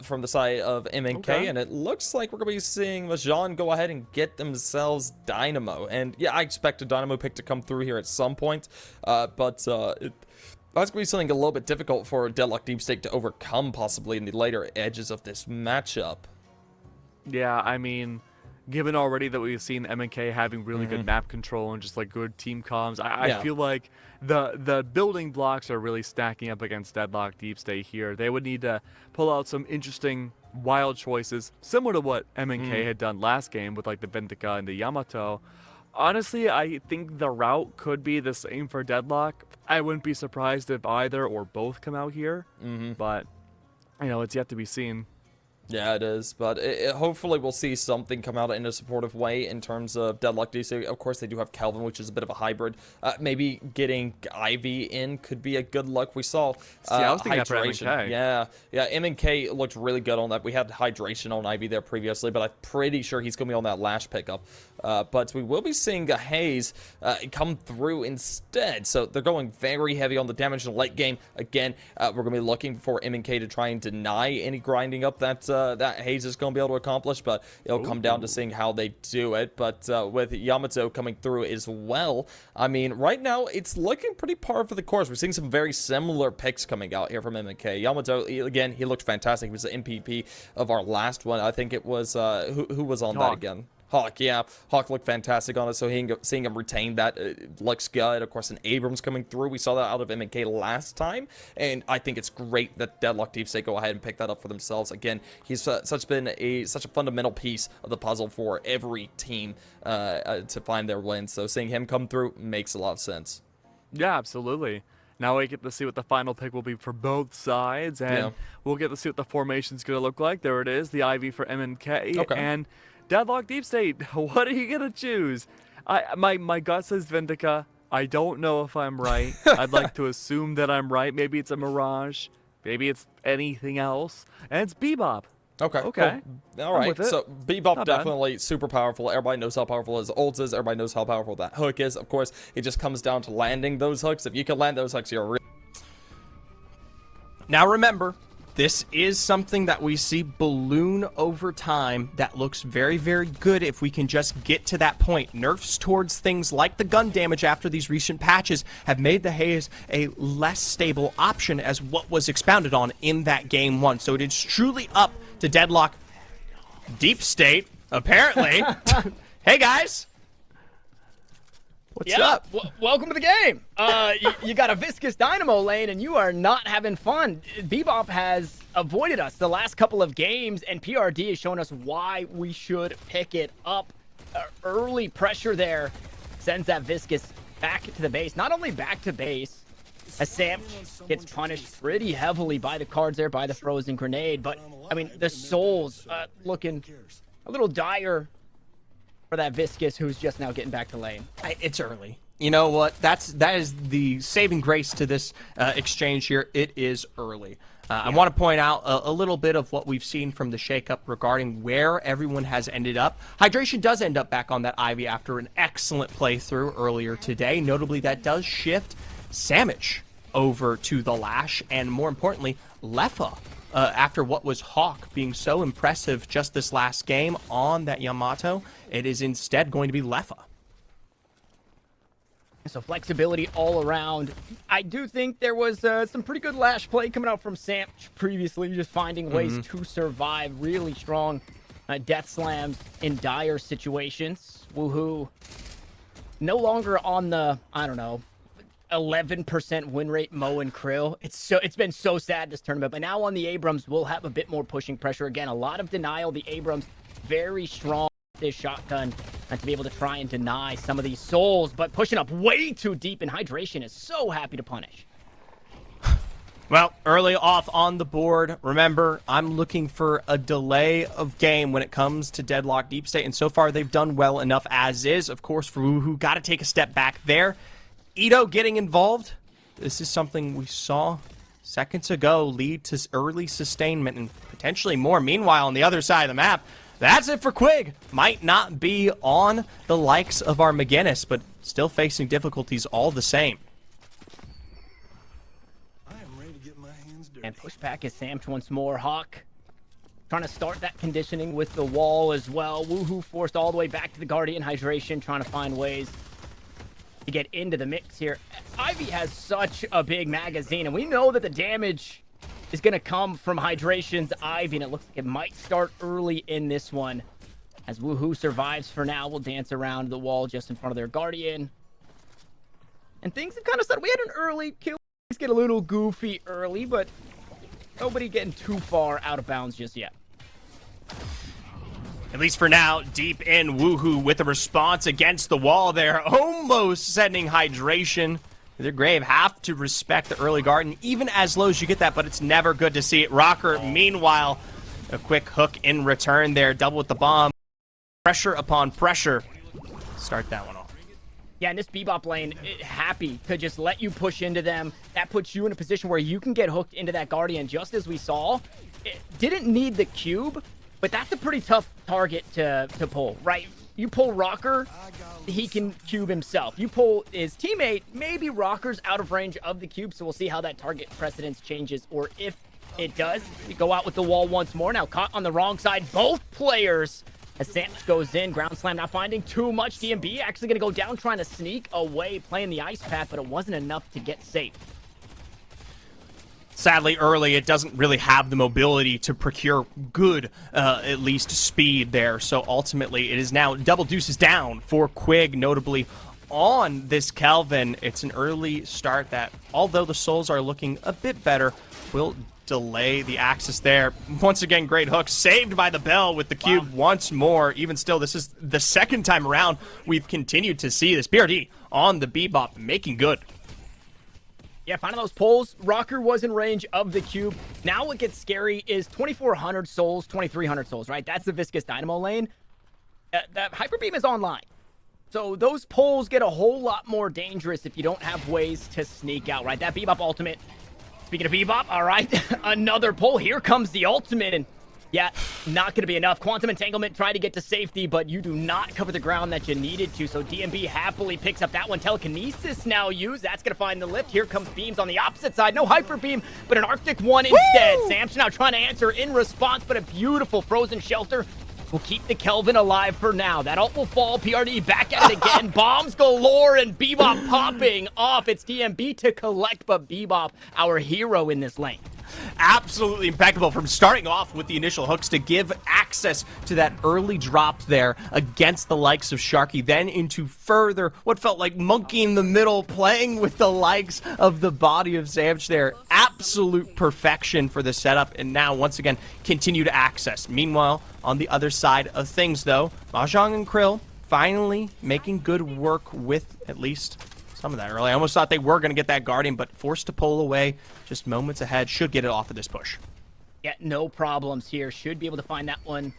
from the side of MNK, and it looks like we're going to be seeing Mahjong go ahead and get themselves Dynamo. And, yeah, I expect a Dynamo pick to come through here at some point, but that's going to be something a little bit difficult for Deadlock Deepstate to overcome, possibly, in the later edges of this matchup. Yeah, I mean, given already that we've seen MNK having really good map control and just like good team comms, I feel like the building blocks are really stacking up against Deadlock Deepstate here. They would need to pull out some interesting wild choices, similar to what MNK had done last game with like the Vindicta and the Yamato. Honestly, I think the route could be the same for Deadlock. I wouldn't be surprised if either or both come out here, but you know, it's yet to be seen. Yeah, it is, but hopefully we'll see something come out in a supportive way in terms of Deadlock DC. Of course, they do have Kelvin, which is a bit of a hybrid. Maybe getting Ivy in could be a good look. We saw I was thinking hydration. That Yeah, MNK looked really good on that. We had hydration on Ivy there previously, but I'm pretty sure he's going to be on that Lash pickup. But we will be seeing a Haze come through instead. So they're going very heavy on the damage in the late game. Again, we're going to be looking for MNK to try and deny any grinding up that Haze is going to be able to accomplish, but it'll come down to seeing how they do it. But with Yamato coming through as well, I mean, right now it's looking pretty par for the course. We're seeing some very similar picks coming out here from MNK. Yamato, again, he looked fantastic. He was the MVP of our last one. I think it was, who was on that again? Hawk, yeah. Hawk looked fantastic on it, so seeing him retain that looks good. Of course, an Abrams coming through. We saw that out of MNK last time, and I think it's great that Deadlock Deepstate go ahead and pick that up for themselves. Again, he's such a fundamental piece of the puzzle for every team to find their win. So seeing him come through makes a lot of sense. Yeah, absolutely. Now we get to see what the final pick will be for both sides, and we'll get to see what the formation's going to look like. There it is, the Ivy for MNK, and Deadlock Deepstate, what are you going to choose? My gut says Vindicta. I don't know if I'm right. I'd like to assume that I'm right. Maybe it's a Mirage. Maybe it's anything else. And it's Bebop. Okay. Cool. All right. So Bebop definitely super powerful. Everybody knows how powerful his ult is. Everybody knows how powerful that hook is. Of course, it just comes down to landing those hooks. If you can land those hooks, you're real. Now remember, this is something that we see balloon over time that looks very, very good if we can just get to that point. Nerfs towards things like the gun damage after these recent patches have made the Haze a less stable option as what was expounded on in that game one. So it is truly up to Deadlock Deepstate, apparently. Hey, guys. What's up? Welcome to the game. You got a viscous Dynamo lane, and you are not having fun. Bebop has avoided us the last couple of games, and PRD has shown us why we should pick it up. Early pressure there sends that viscous back to the base. Not only back to base, as Sam gets punished pretty heavily by the cards there, by the frozen grenade, but, I mean, the souls looking a little dire for that viscous who's just now getting back to lane. It's early. You know what? That is the saving grace to this exchange here. It is early. I want to point out a little bit of what we've seen from the shakeup regarding where everyone has ended up. Hydration does end up back on that Ivy after an excellent playthrough earlier today. Notably, that does shift Sandwich over to the Lash, and more importantly, Leffa. After what was Hawk being so impressive just this last game on that Yamato, it is instead going to be Leffa. So flexibility all around. I do think there was some pretty good Lash play coming out from Sam previously, just finding ways to survive. Really strong death slams in dire situations. Woohoo. No longer on the, I don't know, 11% win rate Mo and Krill. It's been so sad this tournament, but now on the Abrams, we'll have a bit more pushing pressure. Again, a lot of denial. The Abrams, very strong. This shotgun and to be able to try and deny some of these souls, but pushing up way too deep, and Hydration is so happy to punish. Well, early off on the board. Remember, I'm looking for a delay of game when it comes to Deadlock Deepstate, and so far they've done well enough as is. Of course, for Woohoo, got to take a step back there. Ito getting involved. This is something we saw seconds ago lead to early sustainment and potentially more. Meanwhile, on the other side of the map, that's it for Quig. Might not be on the likes of our McGinnis, but still facing difficulties all the same. I am ready to get my hands dirty. And pushback is Samch once more. Hawk trying to start that conditioning with the wall as well. Woohoo forced all the way back to the Guardian. Hydration trying to find ways to get into the mix here. Ivy has such a big magazine, and we know that the damage is going to come from Hydration's Ivy, and it looks like it might start early in this one. As Woohoo survives for now, will dance around the wall just in front of their Guardian. And things have kind of started. We had an early kill. Things get a little goofy early, but nobody getting too far out of bounds just yet. At least for now, deep in Woohoo with a response against the wall there. Almost sending Hydration to their grave. Have to respect the early Garden. Even as low as you get that, but it's never good to see it. Rocker, meanwhile, a quick hook in return there. Double with the bomb. Pressure upon pressure. Start that one off. Yeah, and this Bebop lane, happy to just let you push into them. That puts you in a position where you can get hooked into that Guardian, just as we saw. It didn't need the cube, but that's a pretty tough target to pull, right? You pull Rocker, he can cube himself. You pull his teammate, maybe Rocker's out of range of the cube, so we'll see how that target precedence changes, or if it does. We go out with the wall once more. Now caught on the wrong side, both players. As Sandwich goes in, ground slam, not finding too much. DMB actually going to go down, trying to sneak away, playing the ice path, but it wasn't enough to get safe. Sadly, early, it doesn't really have the mobility to procure good, at least, speed there. So ultimately, it is now double deuces down for Quig, notably on this Kelvin. It's an early start that, although the souls are looking a bit better, will delay the axis there. Once again, great hook, saved by the bell with the cube once more. Even still, this is the second time around we've continued to see this. BRD on the Bebop, making good. Yeah, finding those pulls. Rocker was in range of the cube. Now what gets scary is 2,400 souls, 2,300 souls, right? That's the Viscous Dynamo lane. That Hyper Beam is online. So those pulls get a whole lot more dangerous if you don't have ways to sneak out, right? That Bebop ultimate. Speaking of Bebop, all right, another pull. Here comes the ultimate, and yeah, not going to be enough. Quantum Entanglement tried to get to safety, but you do not cover the ground that you needed to, so DMB happily picks up that one. Telekinesis now used. That's going to find the lift. Here comes Beams on the opposite side. No Hyper Beam, but an Arctic one instead. Samson now trying to answer in response, but a beautiful frozen shelter will keep the Kelvin alive for now. That ult will fall. PRD back at it again. Bombs galore and Bebop popping off. It's DMB to collect, but Bebop, our hero in this lane. Absolutely impeccable from starting off with the initial hooks to give access to that early drop there against the likes of Sharky, then into further what felt like monkey in the middle, playing with the likes of the body of Samch there. Absolute perfection for the setup, and now once again continue to access. Meanwhile, on the other side of things though, Mahjong and Krill finally making good work with at least some of that early. I almost thought they were going to get that Guardian, but forced to pull away just moments ahead. Should get it off of this push. Yeah, no problems here. Should be able to find that one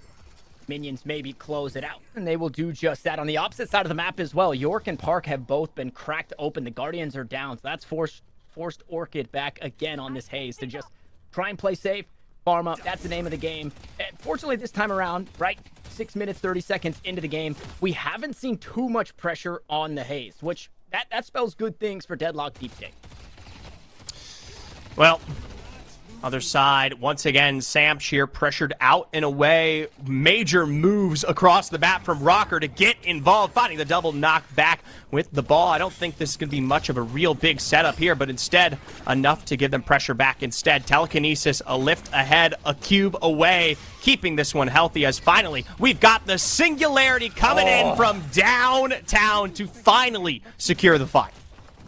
minions maybe close it out, and they will do just that. On the opposite side of the map as well, York and Park have both been cracked open. The Guardians are down, so that's forced Orchid back again on this Haze to just try and play safe, farm up. That's the name of the game. And fortunately, this time around, right 6 minutes, 30 seconds into the game, we haven't seen too much pressure on the Haze, which that spells good things for Deadlock Deepstate. Well, other side, once again, Samch here pressured out and away. Major moves across the map from Rocker to get involved, finding the double knock back with the ball. I don't think this is going to be much of a real big setup here, but instead, enough to give them pressure back instead. Telekinesis, a lift ahead, a cube away, keeping this one healthy as finally we've got the Singularity coming in from downtown to finally secure the fight.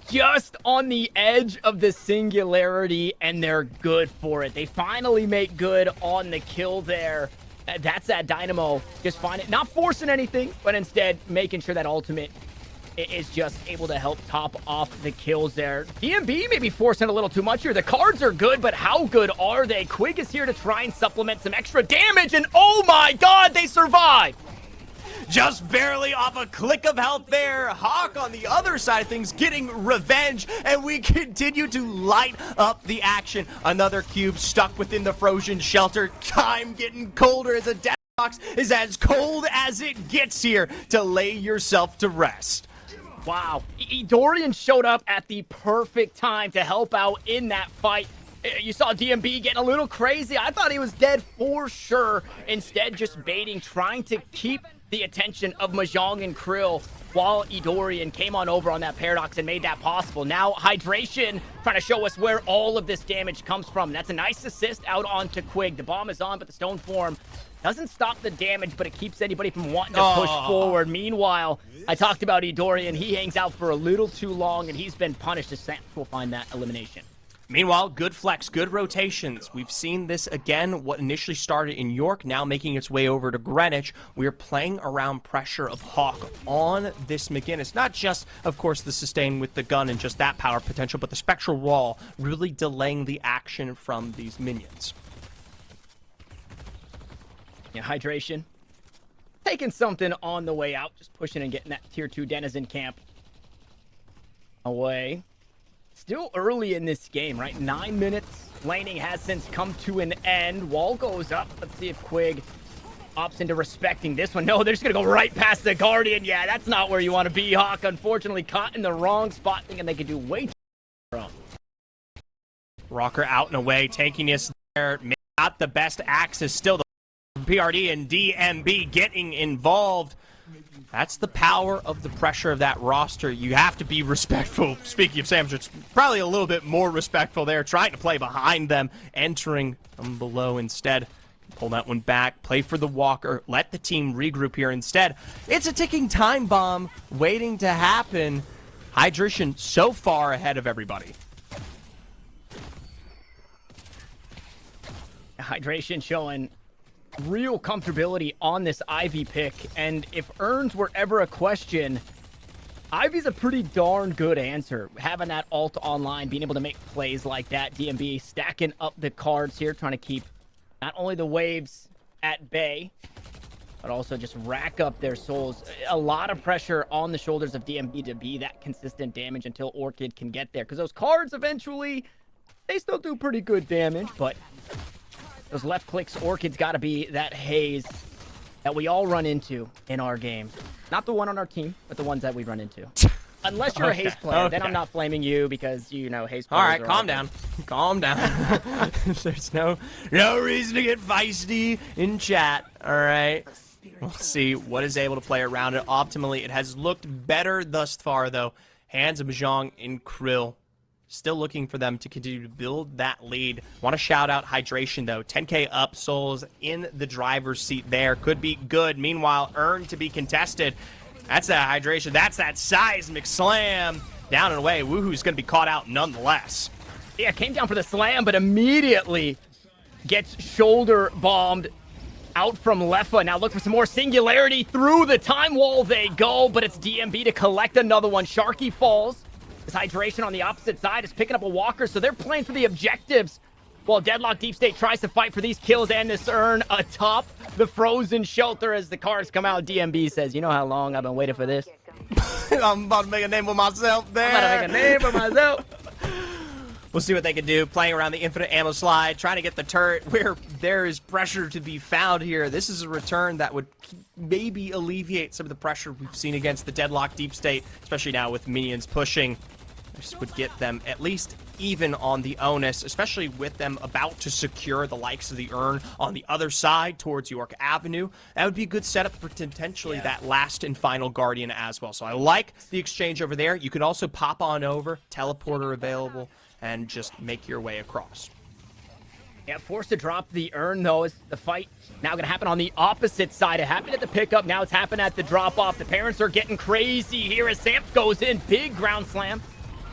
Just on the edge of the Singularity, and they're good for it. They finally make good on the kill there. That's that Dynamo. Just find it, not forcing anything, but instead making sure that ultimate is just able to help top off the kills there. DMB may be forcing a little too much here. The cards are good, but how good are they? Quig is here to try and supplement some extra damage, and oh my god, they survive! Just barely off a click of health there. Hawk on the other side of things getting revenge, and we continue to light up the action. Another cube stuck within the frozen shelter. Time getting colder as a death box is as cold as it gets here to lay yourself to rest. Wow. Dorian showed up at the perfect time to help out in that fight. You saw DMB getting a little crazy. I thought he was dead for sure. Instead, just baiting, trying to keep the attention of Mahjong and Krill while Idorian came on over on that Paradox and made that possible. Now, Hydration trying to show us where all of this damage comes from. That's a nice assist out onto Quig. The bomb is on, but the Stone Form doesn't stop the damage, but it keeps anybody from wanting to push forward. Meanwhile, I talked about Idorian. He hangs out for a little too long, and he's been punished. Samch will find that elimination. Meanwhile, good flex, good rotations. We've seen this again, what initially started in York, now making its way over to Greenwich. We're playing around pressure of Hawk on this McGinnis. Not just, of course, the sustain with the gun and just that power potential, but the Spectral Wall really delaying the action from these minions. Yeah, Hydration. Taking something on the way out, just pushing and getting that tier 2 Denizen camp away. Still early in this game, right? 9 minutes. Laning has since come to an end. Wall goes up. Let's see if Quig opts into respecting this one. No, they're just going to go right past the Guardian. Yeah, that's not where you want to be, Hawk. Unfortunately, caught in the wrong spot, thinking they could do way too much. Rocker out and away, taking us there. Not the best axis. Still the PRD and DMB getting involved. That's the power of the pressure of that roster. You have to be respectful. Speaking of Samch, it's probably a little bit more respectful there, trying to play behind them, entering from below instead. Pull that one back, play for the Walker, let the team regroup here instead. It's a ticking time bomb waiting to happen. Hydration so far ahead of everybody. Hydration showing real comfortability on this Ivy pick, and if Urns were ever a question, Ivy's a pretty darn good answer. Having that ult online, being able to make plays like that, DMB stacking up the cards here, trying to keep not only the waves at bay, but also just rack up their souls. A lot of pressure on the shoulders of DMB to be that consistent damage until Orchid can get there, because those cards eventually, they still do pretty good damage, but those left clicks, Orchid's got to be that Haze that we all run into in our game. Not the one on our team, but the ones that we run into. Unless you're a Haze player, then I'm not flaming you because, you know, Haze players. All right, calm down. Calm down. There's no reason to get feisty in chat. All right. We'll see what is able to play around it. Optimally, it has looked better thus far, though. Hands of Mahjong and Krill. Still looking for them to continue to build that lead. Want to shout out Hydration, though. 10K up, Souls in the driver's seat there. Could be good. Meanwhile, Earn to be contested. That's that Hydration. That's that seismic slam. Down and away. Woohoo's going to be caught out nonetheless. Yeah, came down for the slam, but immediately gets shoulder bombed out from Lefa. Now look for some more Singularity. Through the time wall they go, but it's DMB to collect another one. Sharky falls. This Hydration on the opposite side is picking up a Walker, so they're playing for the objectives while Deadlock Deepstate tries to fight for these kills and this urn atop the frozen shelter as the cars come out. DMB says, you know how long I've been waiting for this? I'm about to make a name for myself there. I'm about to make a name for myself. We'll see what they can do. Playing around the infinite ammo slide, trying to get the turret where there is pressure to be found here. This is a return that would maybe alleviate some of the pressure we've seen against the Deadlock Deepstate, especially now with minions pushing. This would get them at least even on the onus, especially with them about to secure the likes of the urn on the other side towards York Avenue. That would be a good setup for potentially that last and final Guardian as well. So I like the exchange over there. You can also pop on over, teleporter available, and just make your way across. Yeah, forced to drop the urn, though, is the fight now going to happen on the opposite side. It happened at the pickup, now it's happened at the drop-off. The parents are getting crazy here as Samp goes in. Big ground slam.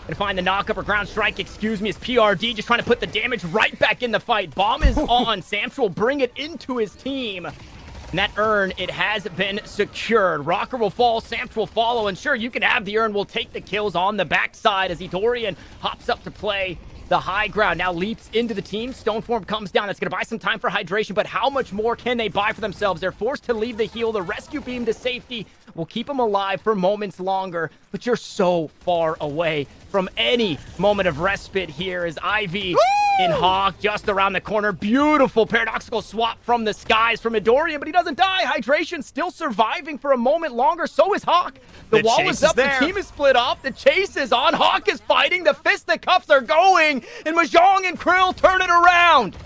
Gonna find the knock-up or ground strike, excuse me, is PRD just trying to put the damage right back in the fight. Bomb is on. Samps will bring it into his team. And that urn, it has been secured. Rocker will fall, Samps will follow, and sure, you can have the urn. We'll take the kills on the backside as Idorian hops up to play the high ground. Now leaps into the team. Stoneform comes down. That's going to buy some time for hydration, but how much more can they buy for themselves? They're forced to leave the heal. The rescue beam to safety will keep them alive for moments longer, but you're so far away from any moment of respite here as Ivy in Hawk just around the corner. Beautiful paradoxical swap from the skies from Idorian, but he doesn't die. Hydration still surviving for a moment longer. So is Hawk. The wall is up. The team is split off. The chase is on. Hawk is fighting. The fisticuffs are going. And Mahjong and Krill turn it around.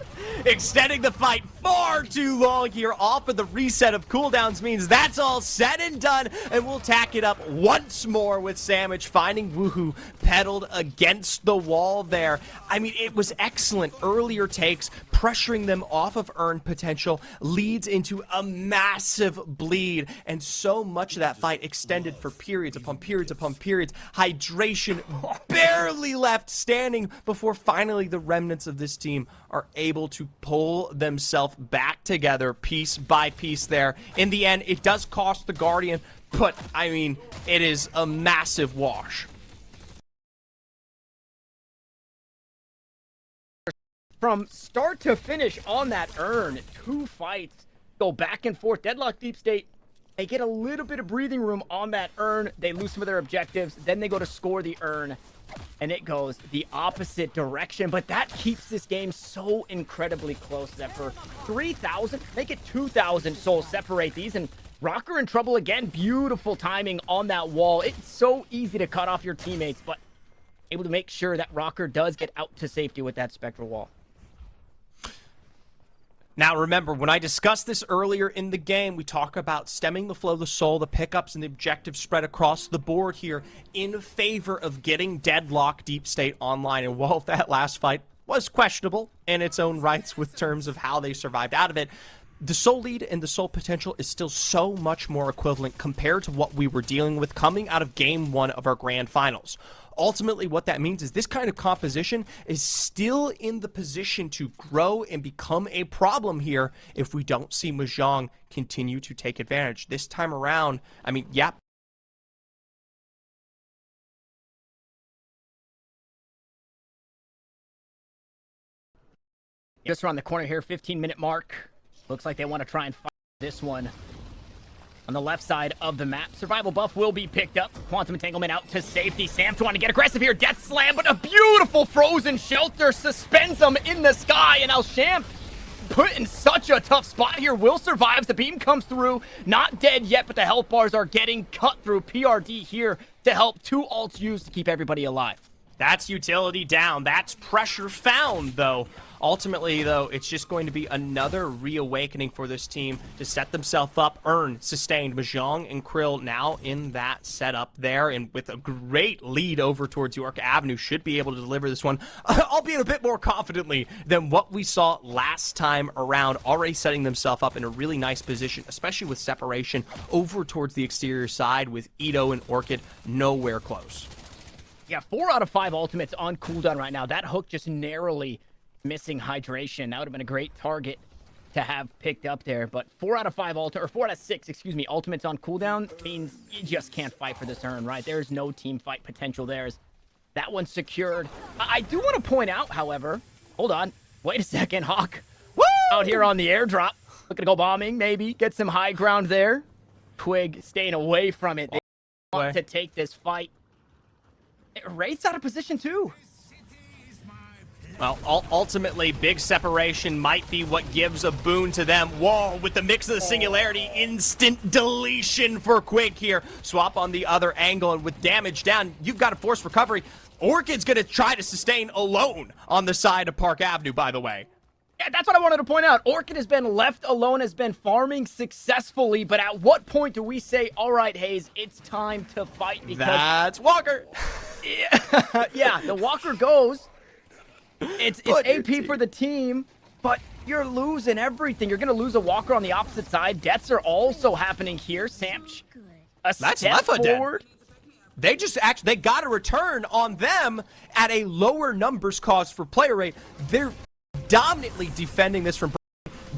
Extending the fight far too long here off of the reset of cooldowns means that's all said and done, and we'll tack it up once more with Sandwich finding Woohoo pedaled against the wall there. I mean, it was excellent earlier takes, pressuring them off of earned potential leads into a massive bleed, and so much of that fight extended for periods upon periods upon periods. Hydration barely left standing before finally the remnants of this team are able to pull themselves back together piece by piece there. In the end, it does cost the Guardian, but I mean, it is a massive wash. From start to finish on that urn, two fights go back and forth. Deadlock Deepstate, they get a little bit of breathing room on that urn. They lose some of their objectives. Then they go to score the urn, and it goes the opposite direction. But that keeps this game so incredibly close that for 3,000, make it 2,000 souls separate these. And Rocker in trouble again. Beautiful timing on that wall. It's so easy to cut off your teammates, but able to make sure that Rocker does get out to safety with that spectral wall. Now remember, when I discussed this earlier in the game, we talk about stemming the flow of the soul, the pickups, and the objectives spread across the board here in favor of getting Deadlock Deepstate online. And while that last fight was questionable in its own rights with terms of how they survived out of it, the soul lead and the soul potential is still so much more equivalent compared to what we were dealing with coming out of Game 1 of our Grand Finals. Ultimately, what that means is this kind of composition is still in the position to grow and become a problem here if we don't see Mahjong continue to take advantage. This time around, I mean, yeah. Just around the corner here, 15-minute mark. Looks like they want to try and fight this one. On the left side of the map, survival buff will be picked up. Quantum entanglement out to safety. Sam trying to get aggressive here. Death slam, but a beautiful frozen shelter suspends them in the sky. And Alsham put in such a tough spot here. Will survives. The beam comes through. Not dead yet, but the health bars are getting cut through. PRD here to help. 2 ults used to keep everybody alive. That's utility down. That's pressure found, though. Ultimately, though, it's just going to be another reawakening for this team to set themselves up, earn sustained. Mahjong and Krill now in that setup there, and with a great lead over towards York Avenue, should be able to deliver this one, albeit a bit more confidently than what we saw last time around, already setting themselves up in a really nice position, especially with separation over towards the exterior side with Ito and Orchid nowhere close. Yeah, 4 out of 5 ultimates on cooldown right now. That hook just narrowly missing hydration. That would have been a great target to have picked up there, but 4 out of 5 or 4 out of 6, excuse me, ultimates on cooldown means you just can't fight for this urn, right? There's no team fight potential there. That one's secured. I do want to point out, however, hold on, Wait a second, Hawk. Woo! Out here on the airdrop. Looking to go bombing, maybe. Get some high ground there. Twig staying away from it. They want to take this fight. Wraith's out of position, too. Well, ultimately, big separation might be what gives a boon to them. Whoa, with the mix of the singularity, instant deletion for Quig here. Swap on the other angle, and with damage down, you've got a forced recovery. Orchid's going to try to sustain alone on the side of Park Avenue, by the way. Yeah, that's what I wanted to point out. Orchid has been left alone, has been farming successfully, but at what point do we say, all right, Haze, it's time to fight? Because that's Walker. yeah, the Walker goes. It's AP for the team, but you're losing everything. You're going to lose a Walker on the opposite side. Deaths are also happening here. Samch, that's step forward. They just they got a return on them at a lower numbers cost for player rate. They're dominantly defending this from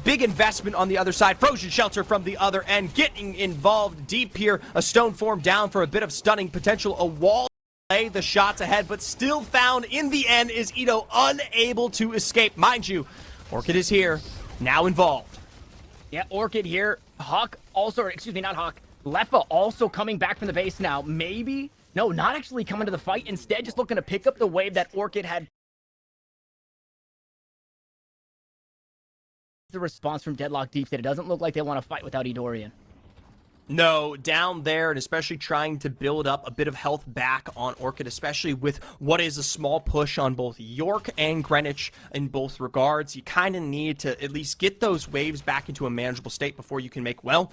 big investment on the other side. Frozen Shelter from the other end, getting involved deep here. A stone form down for a bit of stunning potential. A wall lay the shots ahead, but still found in the end is Ito unable to escape. Mind you, Orchid is here, now involved. Yeah, Orchid here. Hawk also, excuse me, not Hawk. Leffa also coming back from the base now. Maybe, no, not actually coming to the fight. Instead, just looking to pick up the wave that Orchid had. The response from Deadlock Deepstate. It doesn't look like they want to fight without Eidorian. No, down there, and especially trying to build up a bit of health back on Orchid, especially with what is a small push on both York and Greenwich in both regards. You kind of need to at least get those waves back into a manageable state before you can make, well,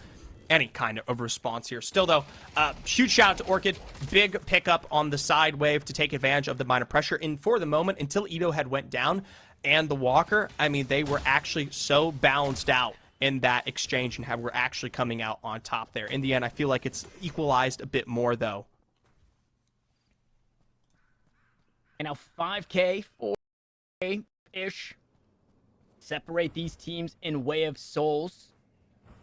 any kind of response here. Still, though, huge shout out to Orchid. Big pickup on the side wave to take advantage of the minor pressure. And for the moment, until Ito had went down and the Walker, I mean, they were actually so balanced out in that exchange and we're actually coming out on top there. In the end, I feel like it's equalized a bit more, though. And now 5K, 4K-ish. Separate these teams in way of souls.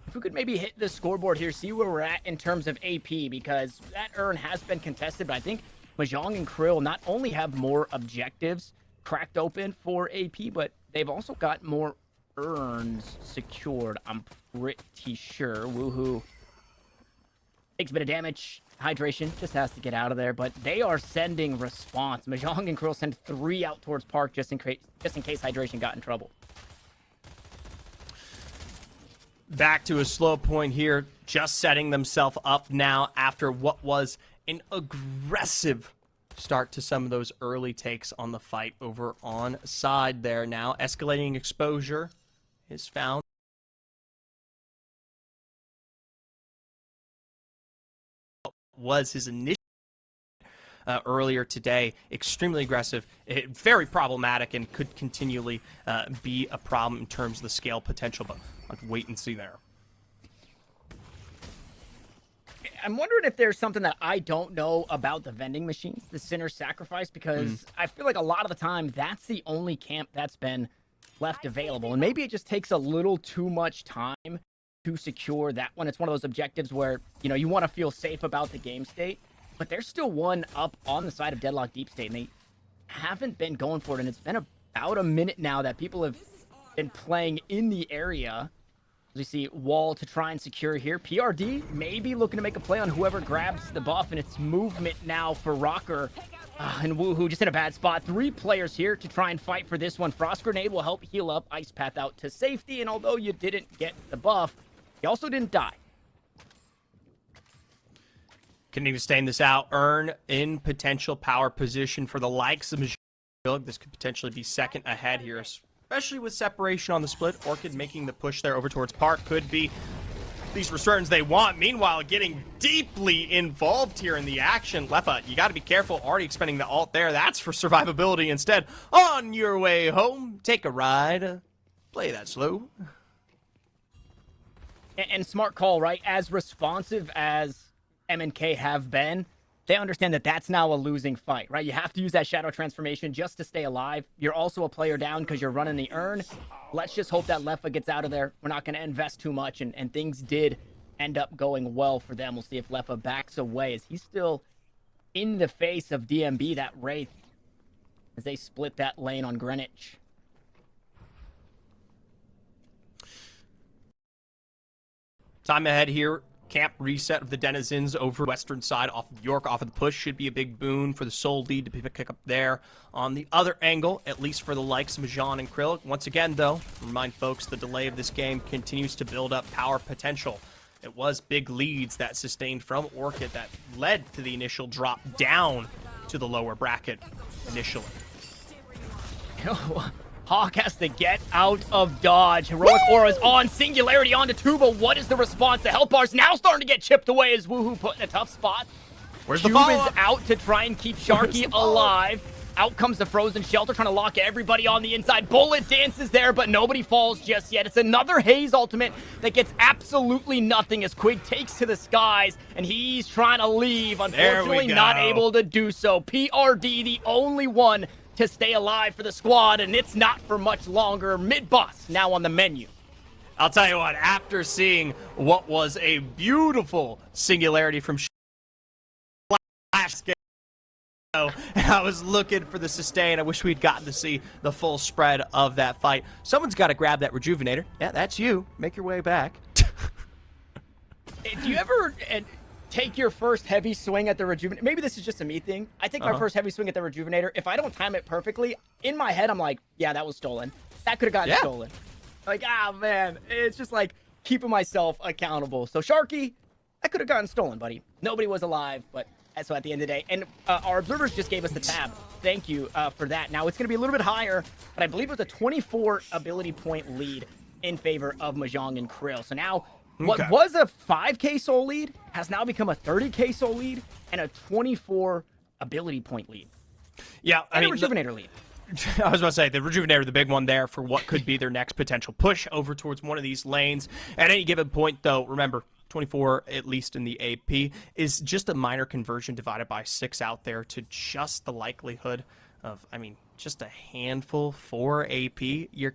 If we could maybe hit the scoreboard here, see where we're at in terms of AP, because that urn has been contested, but I think Mahjong and Krill not only have more objectives cracked open for AP, but they've also got more urns secured, I'm pretty sure. Woohoo. Takes a bit of damage. Hydration just has to get out of there, but they are sending response. Mahjong and Krill send 3 out towards Park just in case Hydration got in trouble. Back to a slow point here, just setting themselves up now after what was an aggressive start to some of those early takes on the fight over on side there now. Escalating exposure is found. Was his initial earlier today. Extremely aggressive, very problematic, and could continually be a problem in terms of the scale potential, but I'll wait and see there. I'm wondering if there's something that I don't know about the vending machines, the Sinner's Sacrifice, because I feel like a lot of the time that's the only camp that's been left available. And maybe it just takes a little too much time to secure that one. It's one of those objectives where, you know, you want to feel safe about the game state, but there's still one up on the side of Deadlock Deepstate, and they haven't been going for it. And it's been about a minute now that people have been playing in the area. We see wall to try and secure here. PRD maybe looking to make a play on whoever grabs the buff, and it's movement now for Rocker. And Woohoo just in a bad spot. 3 players here to try and fight for this one. Frost Grenade will help heal up Ice Path out to safety, and although you didn't get the buff, you also didn't die. Continue to stain this out. Earn in potential power position for the likes of Mahjong. This could potentially be second ahead here, especially with separation on the split. Orchid making the push there over towards Park could be these returns they want. Meanwhile, getting deeply involved here in the action. Leffa, you got to be careful. Already expending the ult there. That's for survivability instead. On your way home, take a ride. Play that slow. And smart call, right? As responsive as MNK have been, they understand that that's now a losing fight, right? You have to use that shadow transformation just to stay alive. You're also a player down because you're running the urn. Let's just hope that Leffa gets out of there. We're not going to invest too much, and things did end up going well for them. We'll see if Leffa backs away as he's still in the face of DMB, that Wraith, as they split that lane on Greenwich. Time ahead here. Camp reset of the Denizens over western side off of York, off of the push. Should be a big boon for the Soul lead to pick up there. On the other angle, at least for the likes of Mahjong and Krill. Once again, though, remind folks the delay of this game continues to build up power potential. It was big leads that sustained from Orchid that led to the initial drop down to the lower bracket initially. Hawk has to get out of dodge. Heroic Aura's on. Singularity onto Tuba. What is the response? The health bar's now starting to get chipped away as Woohoo put in a tough spot. Where's the Tuba's out to try and keep Sharky alive. Out comes the Frozen Shelter, trying to lock everybody on the inside. Bullet dances there, but nobody falls just yet. It's another Haze ultimate that gets absolutely nothing as Quig takes to the skies, and he's trying to leave. Unfortunately, not able to do so. PRD, the only one to stay alive for the squad, and it's not for much longer. Mid-boss now on the menu. I'll tell you what, after seeing what was a beautiful singularity from Lash, I was looking for the sustain. I wish we'd gotten to see the full spread of that fight. Someone's got to grab that Rejuvenator. Yeah, that's you. Make your way back. Do you ever take your first heavy swing at the Rejuvenator? Maybe this is just a me thing. I take my first heavy swing at the Rejuvenator. If I don't time it perfectly, in my head, I'm like, yeah, that was stolen. That could have gotten stolen. Like, man, it's just like keeping myself accountable. So Sharky, that could have gotten stolen, buddy. Nobody was alive, but so at the end of the day. And our observers just gave us the tab. Thank you for that. Now, it's going to be a little bit higher, but I believe it was a 24 ability point lead in favor of Mahjong and Krill. So now, what was a 5k soul lead has now become a 30k soul lead and a 24 ability point lead. Yeah, I mean, a Rejuvenator lead. I was about to say, the Rejuvenator, the big one there for what could be their next potential push over towards one of these lanes. At any given point, though, remember, 24, at least in the AP, is just a minor conversion divided by 6 out there to just the likelihood of, I mean, just a handful for AP. You're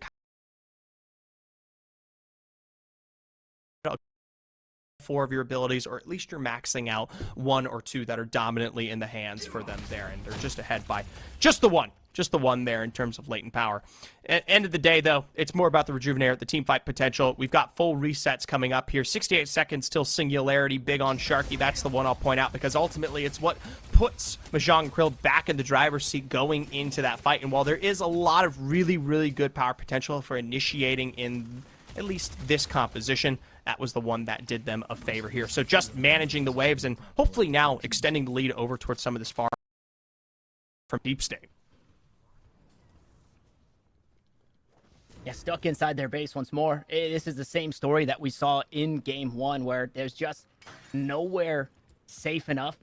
4 of your abilities, or at least you're maxing out 1 or 2 that are dominantly in the hands for them there, and they're just ahead by just the one there in terms of latent power. At the end of the day, though, it's more about the Rejuvenator, the team fight potential. We've got full resets coming up here. 68 seconds till Singularity, big on Sharky. That's the one I'll point out because ultimately it's what puts Mahjong and Krill back in the driver's seat going into that fight. And while there is a lot of really, really good power potential for initiating in at least this composition, that was the one that did them a favor here. So just managing the waves and hopefully now extending the lead over towards some of this far from Deepstate. Yeah, stuck inside their base once more. This is the same story that we saw in Game 1 where there's just nowhere safe enough.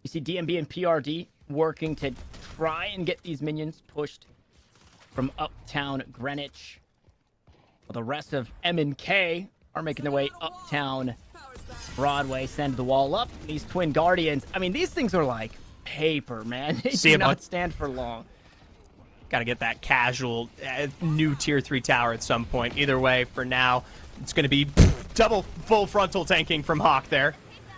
You see DMB and PRD working to try and get these minions pushed from uptown Greenwich. Well, the rest of M&K are making their way uptown Broadway, send the wall up. These Twin Guardians, I mean, these things are like paper, man. They do not stand for long. Got to get that casual new tier 3 tower at some point. Either way, for now, it's going to be double full frontal tanking from Hawk there.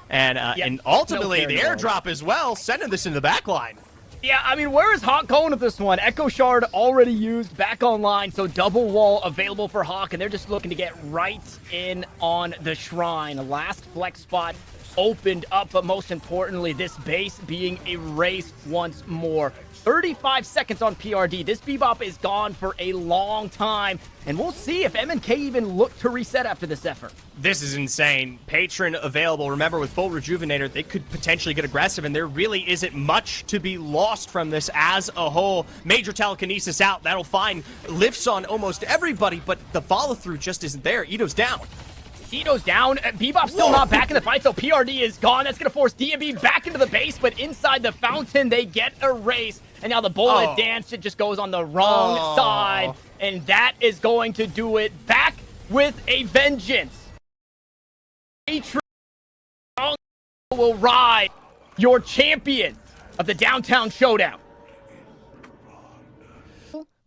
And ultimately, the airdrop as well, sending this into the back line. Yeah, I mean, where is Hawk going with this one? Echo Shard already used, back online, so double wall available for Hawk, and they're just looking to get right in on the shrine. Last flex spot opened up, but most importantly, this base being erased once more. 35 seconds on PRD. This Bebop is gone for a long time, and we'll see if M&K even look to reset after this effort. This is insane. Patron available. Remember, with full Rejuvenator, they could potentially get aggressive, and there really isn't much to be lost from this as a whole. Major telekinesis out. That'll find lifts on almost everybody, but the follow-through just isn't there. Ito's down. Ito's down. Bebop's still not back in the fight, so PRD is gone. That's going to force DMB back into the base, but inside the fountain, they get erased. And now the bullet dance, it just goes on the wrong side. And that is going to do it. Back with a vengeance. Patron will ride your champion of the downtown showdown.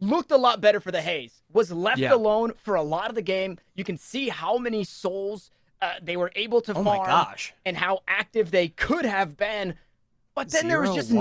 Looked a lot better for the Haze. Was left alone for a lot of the game. You can see how many souls they were able to farm. My gosh. And how active they could have been. But then there was just